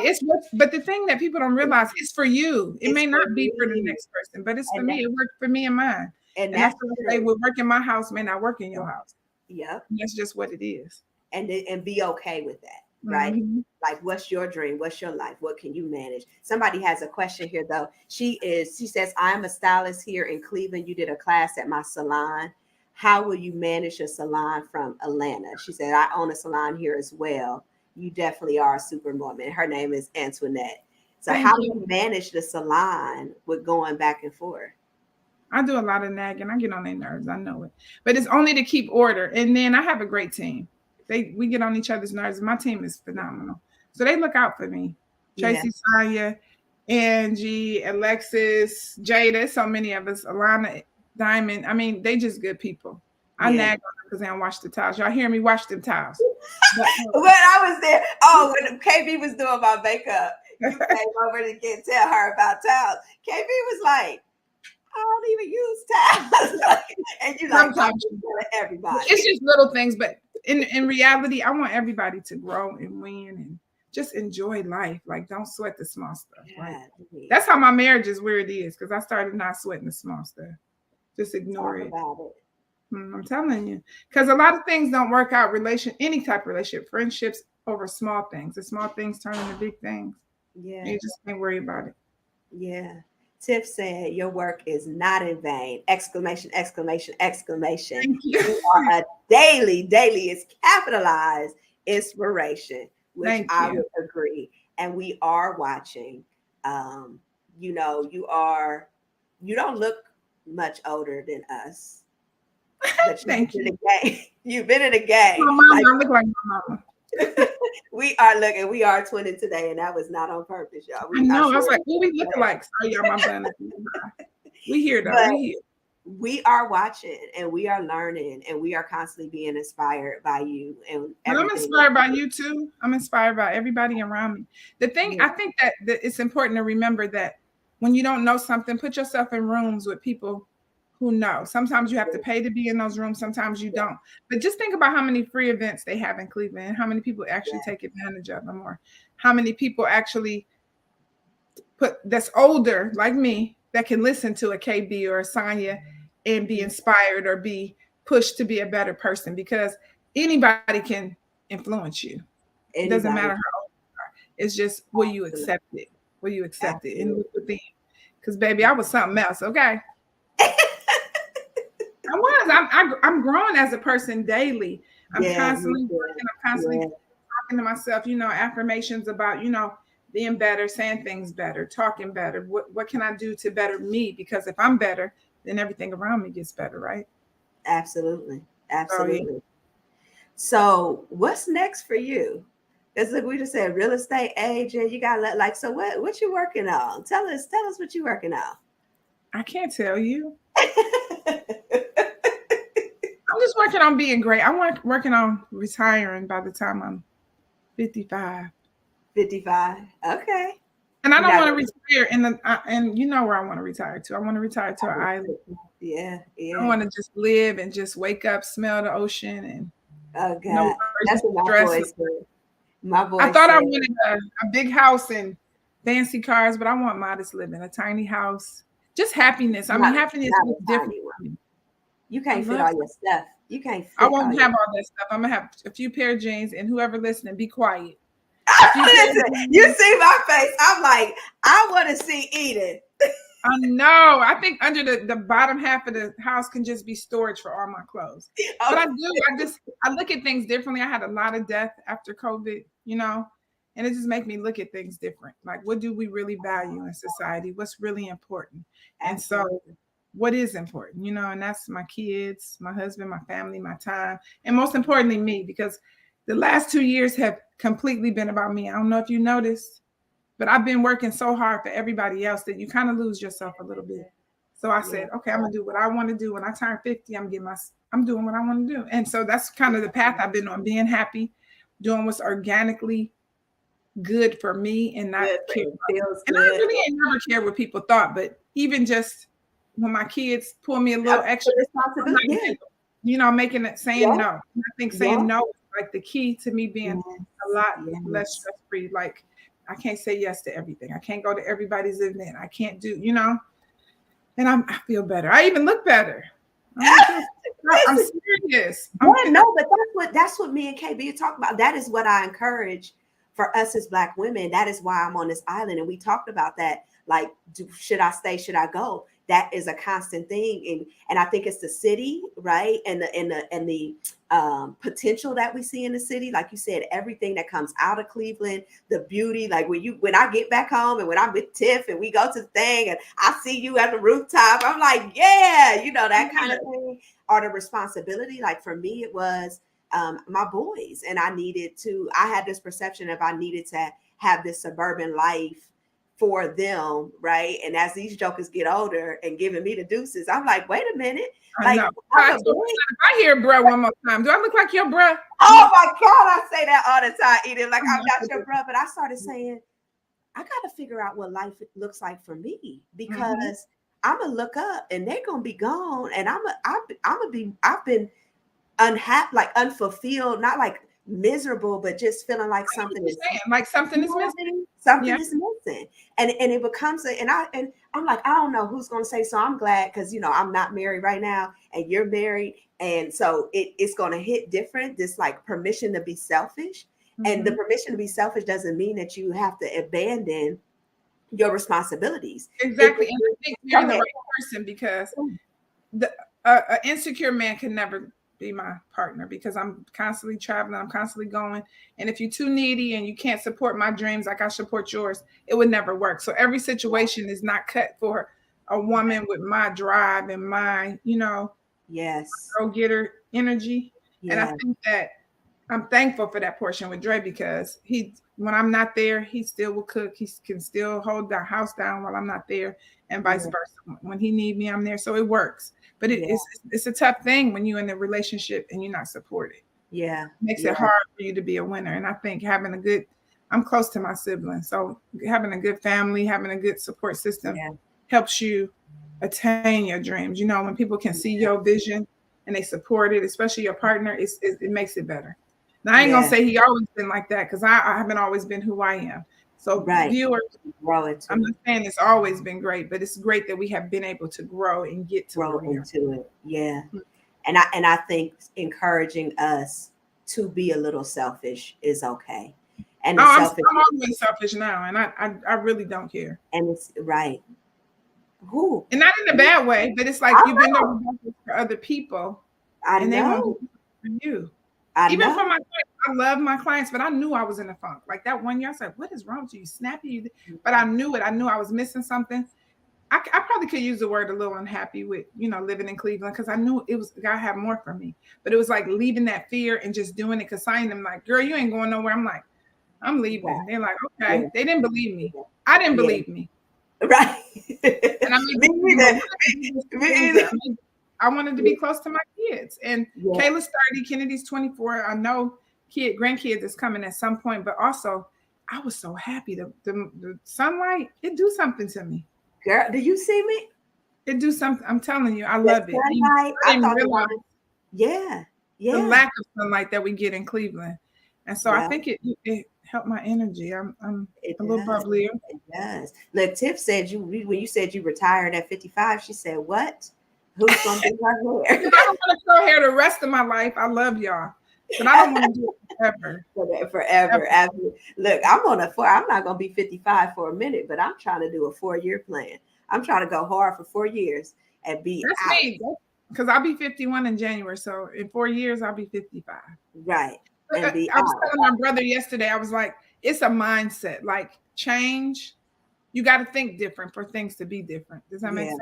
crazy. But the thing that people don't realize, it's for you. It may not be for the next person, but it's for me. It worked for me and mine. And that's the way would work in my house may not work in your house. Yep. That's just what it is. And be okay with that, right? Mm-hmm. Like, what's your dream? What's your life? What can you manage? Somebody has a question here, though. She says, I'm a stylist here in Cleveland. You did a class at my salon. How will you manage a salon from Atlanta? She said, I own a salon here as well. You definitely are a superwoman. Her name is Antoinette. So how do you manage the salon with going back and forth? I do a lot of nagging. I get on their nerves. I know it. But it's only to keep order. And then I have a great team. We get on each other's nerves. My team is phenomenal. So they look out for me. Tracy, Sonia, Angie, Alexis, Jada, so many of us, Alana, Diamond. I mean, they just good people. I nag on them because they don't wash the towels. Y'all hear me wash them towels. When I was there, when KB was doing my makeup, you came over to tell her about towels. KB was like, I don't even use towels. And you like, everybody. It's just little things, but in reality, I want everybody to grow and win and just enjoy life. Like, don't sweat the small stuff. Right? That's how my marriage is where it is, because I started not sweating the small stuff. Just ignore Talk it. about it. I'm telling you, because a lot of things don't work out. Any type of relationship, friendships over small things. The small things turn into big things. Yeah. You just can't worry about it. Yeah. Tiff said, your work is not in vain. Exclamation, exclamation, exclamation. Thank you. You are a daily is capitalized inspiration, which Thank I you. would agree. And we are watching. You know, you don't look much older than us, but Thank you. in the game. You've been in the game. My mama, I look like my mama. We are looking, we are twinning today, and that was not on purpose, y'all. I know. I was like, who we look like? Sorry, y'all, my bun. We here though. We here. We are watching and we are learning and we are constantly being inspired by you. And I'm inspired by you too. I'm inspired by everybody around me. The thing, I think that it's important to remember that when you don't know something, put yourself in rooms with people who know. Sometimes you have to pay to be in those rooms. Sometimes you don't. But just think about how many free events they have in Cleveland and how many people actually take advantage of them, or how many people actually that's older like me that can listen to a KB or a Sonya and be inspired or be pushed to be a better person, because anybody can influence you. It doesn't matter how old you are. It's just, will you accept it? Will you accept it? And look within. Because baby, I was something else, okay? I'm growing as a person daily. I'm constantly working. I'm constantly talking to myself, affirmations about, being better, saying things better, talking better. What can I do to better me? Because if I'm better, then everything around me gets better, right? Absolutely. So what's next for you? Because look, we just said real estate agent. You got so what you working on? Tell us what you working on. I can't tell you. I'm just working on being great. I'm working on retiring by the time I'm 55. 55. Okay. And I don't want to retire and you know where I want to retire to. I want to retire to an island. Yeah. I want to just live and just wake up, smell the ocean, and oh God, that's what my boys do. My boys. I thought I wanted a big house and fancy cars, but I want modest living, a tiny house, just happiness. Happiness is different. You can't fit all your stuff. You can't fit I won't have all that stuff. I'm gonna have a few pair of jeans, and whoever listening, be quiet. Listen, you see my face. I'm like, I want to see Edith. I know. I think under the bottom half of the house can just be storage for all my clothes. But I do. I look at things differently. I had a lot of death after COVID, and it just makes me look at things different. Like, what do we really value in society? What's really important? And so what is important, and that's my kids, my husband, my family, my time, and most importantly, me, because the last 2 years have completely been about me. I don't know if you noticed, but I've been working so hard for everybody else that you kind of lose yourself a little bit. So I said, okay, I'm gonna do what I want to do. When I turn 50, I'm doing what I want to do. And so that's kind of the path I've been on, being happy, doing what's organically good for me, and not care. And I really ain't never cared what people thought, but even just when my kids pull me a little extra responsibility, making it, saying no. I think saying no is like the key to me being a lot less stress-free. Like, I can't say yes to everything. I can't go to everybody's event. I can't do, and I feel better. I even look better. I'm serious. But that's what me and KB talk about. That is what I encourage for us as Black women. That is why I'm on this island. And we talked about that. Like, should I stay? Should I go? That is a constant thing. And I think it's the city, right? And the potential that we see in the city. Like you said, everything that comes out of Cleveland, the beauty, like when I get back home and when I'm with Tiff and we go to the thing and I see you at the rooftop, I'm like, yeah, that kind of thing. Or the responsibility. Like for me, it was my boys, and I had this perception of I needed to have this suburban life for them, right? And as these jokers get older and giving me the deuces, I'm like, wait a minute. Like, if I hear bruh one more time, do I look like your bruh? Oh my God, I say that all the time, Edith. Like, I'm not your bruh, but I started saying, I got to figure out what life looks like for me, because I'm gonna look up and they're gonna be gone, and I've been unhappy, like unfulfilled, not like miserable, but just feeling like something is like something is missing. Something is missing. And it becomes and I'm like, I don't know who's gonna say so. I'm glad because I'm not married right now and you're married. And so it's gonna hit different, this like permission to be selfish. And the permission to be selfish doesn't mean that you have to abandon your responsibilities. Exactly. And I think you're the right person, because an insecure man can never be my partner, because I'm constantly traveling, I'm constantly going. And if you're too needy and you can't support my dreams like I support yours, it would never work. So every situation is not cut for a woman with my drive and my, go-getter energy. And I think that I'm thankful for that portion with Dre, because when I'm not there, he still will cook. He can still hold the house down while I'm not there, and vice versa. When he needs me, I'm there. So it works. But it's a tough thing when you're in a relationship and you're not supported. Yeah. It makes it hard for you to be a winner. And I think I'm close to my siblings. So having a good family, having a good support system helps you attain your dreams. When people can see your vision and they support it, especially your partner, it makes it better. Now, I ain't going to say he always been like that, because I haven't always been who I am. So viewers, I'm not saying it's always been great, but it's great that we have been able to grow and get to grow into it. Yeah. And I think encouraging us to be a little selfish is okay. And I'm always selfish now, and I really don't care. And it's right. Who? And not in a bad way, but it's like you've been for other people, and they won't do for you. Even for my clients, I love my clients, but I knew I was in a funk. Like that one year, I said, "What is wrong with you? Snappy?" But I knew it. I knew I was missing something. I probably could use the word a little unhappy with living in Cleveland, because I knew God had more for me. But it was like leaving that fear and just doing it. Because signing them like, "Girl, you ain't going nowhere." I'm like, "I'm leaving." Yeah. They're like, "Okay." Yeah. They didn't believe me. I didn't believe me. Right. And I mean, I wanted to be close to my kids. And Kayla's 30, Kennedy's 24. I know grandkids is coming at some point, but also I was so happy. The sunlight, it do something to me. Girl, do you see me? It do something. I'm telling you, I love it. I thought about it. Yeah. The lack of sunlight that we get in Cleveland. And so I think it helped my energy. I'm a little bubblier. It does. Look, Tiff said when you said you retired at 55, she said, "What? Who's gonna do her hair?" I don't want to grow hair the rest of my life. I love y'all, but I don't want to do it forever. Forever. Look, I'm not gonna be 55 for a minute, but I'm trying to do a 4-year plan. I'm trying to go hard for 4 years and be That's out. Me, because I'll be 51 in January. So in 4 years, I'll be 55. Right. And I was telling my brother yesterday, I was like, it's a mindset. Like change, you got to think different for things to be different. Does that make sense?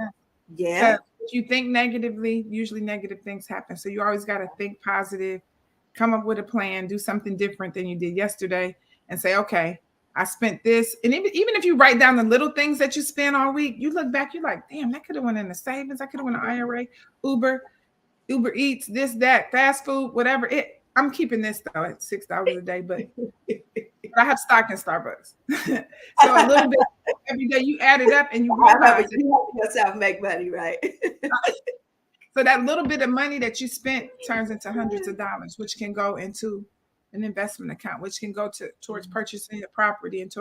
Yeah. If you think negatively, usually negative things happen. So you always got to think positive, come up with a plan, do something different than you did yesterday, and say, okay, I spent this. And even if you write down the little things that you spent all week, you look back, you're like, damn, that could have went in the savings. I could have went to IRA, Uber Eats, this, that, fast food, whatever. I'm keeping this though at $6 a day, but I have stock in Starbucks. So a little bit every day, you add it up and you realize you help yourself make money, right? So that little bit of money that you spent turns into hundreds of dollars, which can go into an investment account, which can go towards purchasing a property and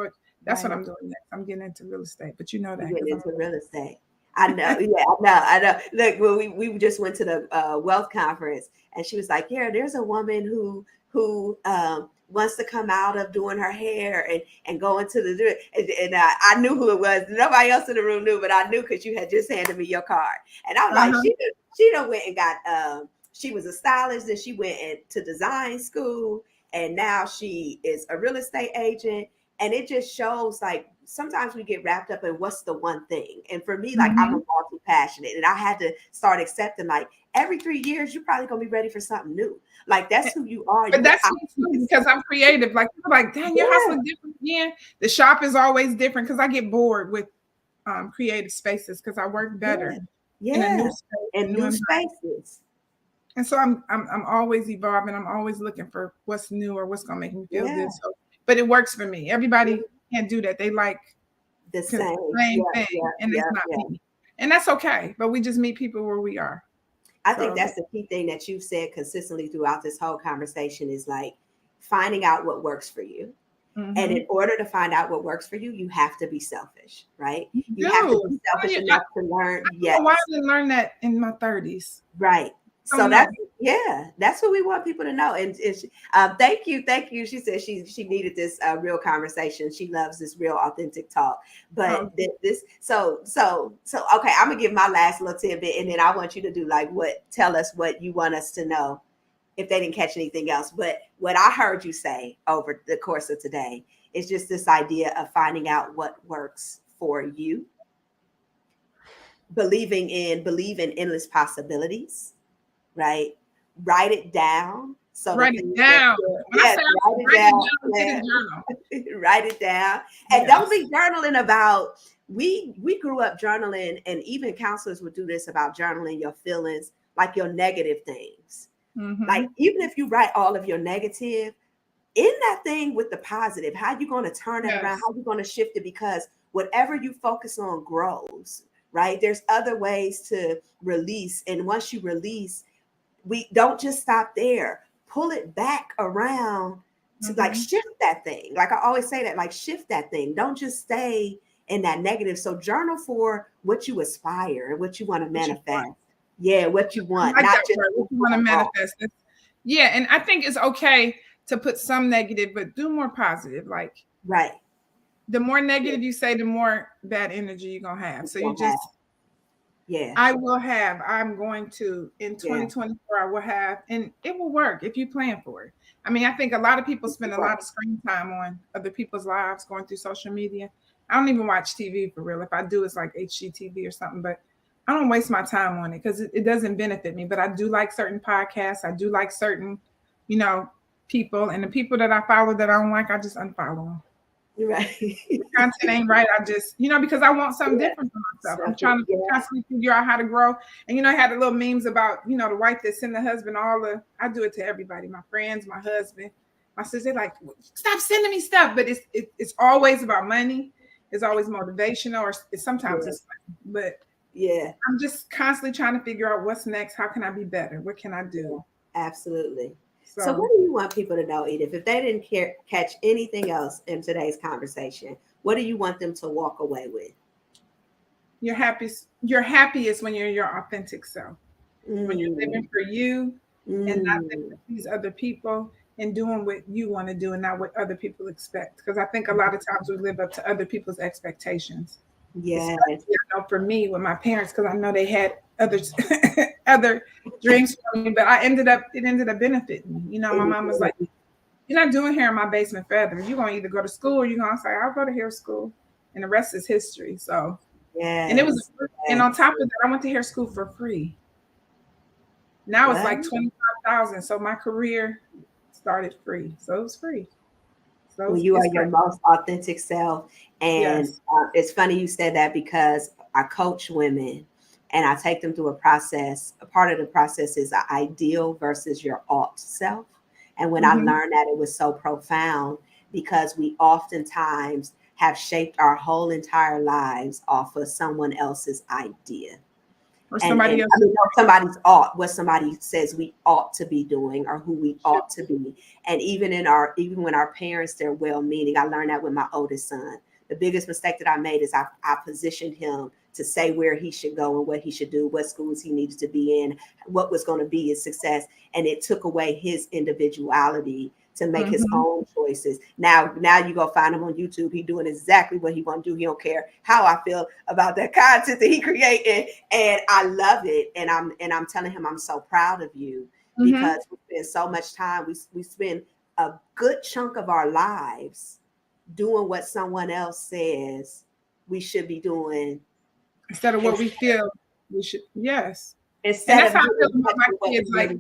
that's what I'm doing next. I'm getting into real estate, but you know that. Getting into real estate. I know. Yeah, I know. Look, when we just went to the wealth conference, and she was like, "Yeah, there's a woman who wants to come out of doing her hair and go into the and I knew who it was. Nobody else in the room knew, but I knew because you had just handed me your card, and I was like, she done went and got she was a stylist, and she went to design school, and now she is a real estate agent, and it just shows like." Sometimes we get wrapped up in what's the one thing. And for me, like I'm a multi-passionate, and I had to start accepting like every 3 years, you're probably going to be ready for something new. Like that's who you are. But that's because I'm creative. Like people are like, dang, your house looks different again. The shop is always different because I get bored with creative spaces because I work better in a new space, in new spaces. And so I'm always evolving. I'm always looking for what's new or what's going to make me feel good. So, but it works for me. Everybody can't do that. They like the same thing, and it's not me. And that's okay. But we just meet people where we are. I think that's the key thing that you've said consistently throughout this whole conversation is like finding out what works for you. Mm-hmm. And in order to find out what works for you, you have to be selfish, right? You Dude, have to be selfish enough to learn. Yes. Why I didn't learn that in my 30s. Right. So that's what we want people to know. And thank you. She said she needed this real conversation. She loves this real authentic talk. But so okay, I'm gonna give my last little tidbit, and then I want you to do tell us what you want us to know if they didn't catch anything else. But what I heard you say over the course of today is just this idea of finding out what works for you, believe in endless possibilities, right? Write it down. So write it down. Write it down. And don't be journaling about, we grew up journaling, and even counselors would do this about journaling your feelings, like your negative things. Mm-hmm. Like, even if you write all of your negative, in that thing with the positive, how you going to turn it around? How you going to shift it? Because whatever you focus on grows, right? There's other ways to release. And once you release, we don't just stop there. Pull it back around to like shift that thing. Like I always say that, like shift that thing. Don't just stay in that negative. So journal for what you aspire and what you want to manifest. Yeah, what you want, like not just what you want to manifest. Yeah, and I think it's okay to put some negative, but do more positive. Like, right. The more negative you say, the more bad energy you're gonna have. So you just, I'm going to, in 2024, I will have, and it will work if you plan for it. I mean, I think a lot of people spend a lot of screen time on other people's lives, going through social media. I don't even watch TV for real. If I do, it's like HGTV or something, but I don't waste my time on it because it doesn't benefit me. But I do like certain podcasts. I do like certain, people, and the people that I follow that I don't like, I just unfollow them. Right. The content ain't right. I just, because I want something different for myself. I'm trying to constantly figure out how to grow. And, I had the little memes about, the wife that send the husband I do it to everybody, my friends, my husband, my sister, like, stop sending me stuff. But it's always about money. It's always motivational, or sometimes it's funny. But I'm just constantly trying to figure out what's next. How can I be better? What can I do? Absolutely. So what do you want people to know, Edith? If they didn't catch anything else in today's conversation, what do you want them to walk away with? You're happiest when you're your authentic self. When you're living for you and not living for these other people, and doing what you want to do and not what other people expect. Because I think a lot of times we live up to other people's expectations. Yeah. For me with my parents, because I know they had other dreams for me, but it ended up benefiting me. My mom was like, "You're not doing hair in my basement feathers. You're gonna either go to school or you're gonna say, I'll go to hair school," and the rest is history. So and it was and on top of that, I went to hair school for free. Now it's like $25,000. So my career started free. So it was free. So when you are your most authentic self. And it's funny you said that, because I coach women and I take them through a process. A part of the process is an ideal versus your ought self. And when I learned that, it was so profound, because we oftentimes have shaped our whole entire lives off of someone else's idea. Or somebody's ought, what somebody says we ought to be doing, or who we ought to be. And even when our parents, they're well-meaning. I learned that with my oldest son. The biggest mistake that I made is I positioned him to say where he should go and what he should do, what schools he needed to be in, what was going to be his success. And it took away his individuality to make his own choices. Now you go find him on YouTube. He's doing exactly what he want to do. He don't care how I feel about that content that he creating, and I love it. And I'm telling him, I'm so proud of you, because we spend so much time. We spend a good chunk of our lives doing what someone else says we should be doing, instead of what we feel we should. Yes, instead and that's of how I feel about my kids. like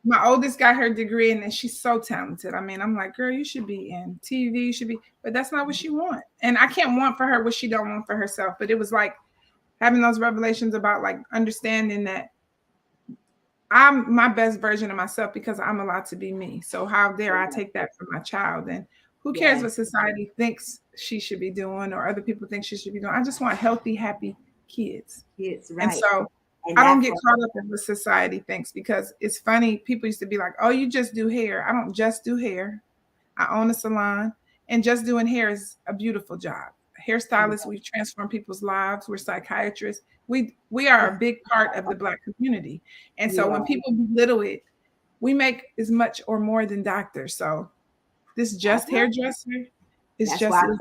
my oldest got her degree, and she's so talented. I mean, I'm like, girl, you should be in TV, you should be, but that's not what she wants. And I can't want for her what she don't want for herself. But it was like having those revelations about like understanding that I'm my best version of myself because I'm allowed to be me. So how dare I take that from my child? And who cares what society thinks she should be doing or other people think she should be doing? I just want healthy, happy kids. Right. And so And I don't get caught up in what society thinks, because it's funny. People used to be like, oh, you just do hair. I don't just do hair. I own a salon, and just doing hair is a beautiful job. Hairstylists, we transform people's lives. We're psychiatrists. We are a big part of the Black community. And so when people belittle it, we make as much or more than doctors. So this just hairdresser is just life.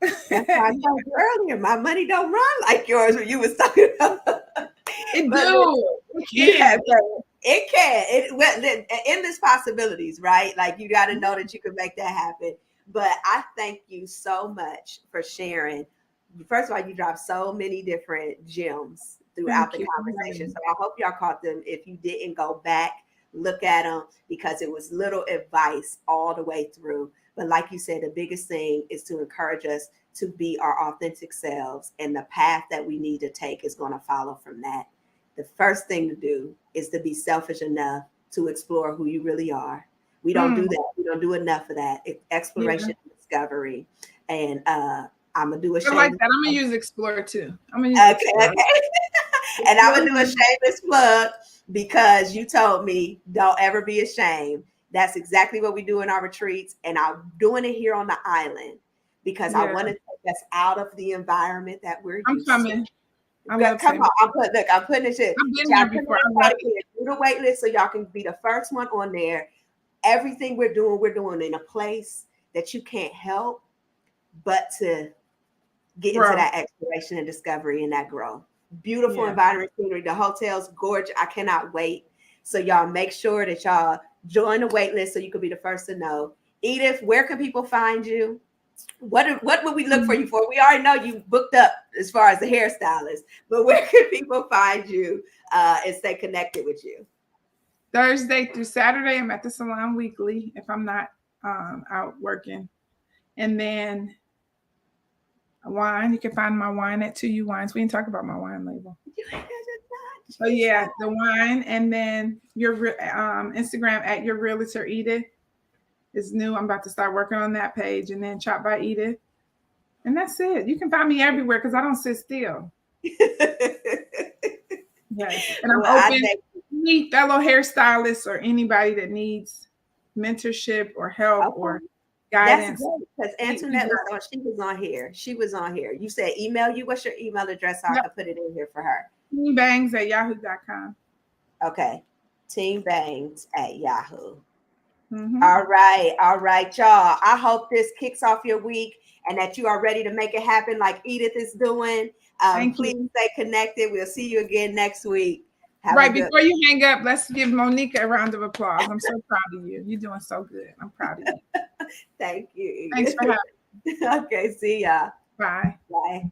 That's why I told you earlier, my money don't run like yours when you was talking about. It do. It can. Endless possibilities, right? Like you got to know that you can make that happen. But I thank you so much for sharing. First of all, you dropped so many different gems throughout the conversation. So I hope y'all caught them. If you didn't, go back, look at them, because it was little advice all the way through. But like you said, the biggest thing is to encourage us to be our authentic selves, and the path that we need to take is going to follow from that. The first thing to do is to be selfish enough to explore who you really are. We don't do that. We don't do enough of that. It's exploration and discovery. And I'm going to do a shameless. I like that. I'm going to use explore too. I'm going to use okay. And I'm going to do a shameless plug, because you told me don't ever be ashamed. That's exactly what we do in our retreats. And I'm doing it here on the island, because I want to take us out of the environment that we're used to. Come on, I'm putting this in. I've been there before. Do the wait list so y'all can be the first one on there. Everything we're doing in a place that you can't help but to get into that exploration and discovery and that growth. Beautiful environment, scenery. The hotel's gorgeous. I cannot wait. So y'all make sure that y'all join the wait list so you can be the first to know. Edith, where can people find you? What would we look for you for? We already know you booked up as far as the hairstylist, but where can people find you and stay connected with you? Thursday through Saturday, I'm at the salon weekly if I'm not out working. And then wine, you can find my wine at 2U Wines. We didn't talk about my wine label. So yeah, the wine. And then your Instagram at Your Realtor Edith is new. I'm about to start working on that page. And then Chop by Edith. And that's it. You can find me everywhere because I don't sit still. Yes. And I'm open to any fellow hairstylists or anybody that needs mentorship or help or guidance. Because Antoinette was on here. She was on here. You said email you. What's your email address? So I can put it in here for her. teambangs@yahoo.com. Okay. teambangs@yahoo. Mm-hmm. All right, y'all. I hope this kicks off your week and that you are ready to make it happen like Edith is doing. Please stay connected. We'll see you again next week. Before you hang up, let's give Monica a round of applause. I'm so proud of you. You're doing so good. I'm proud of you. Thank you. Thanks for having me. Okay, see ya. Bye. Bye.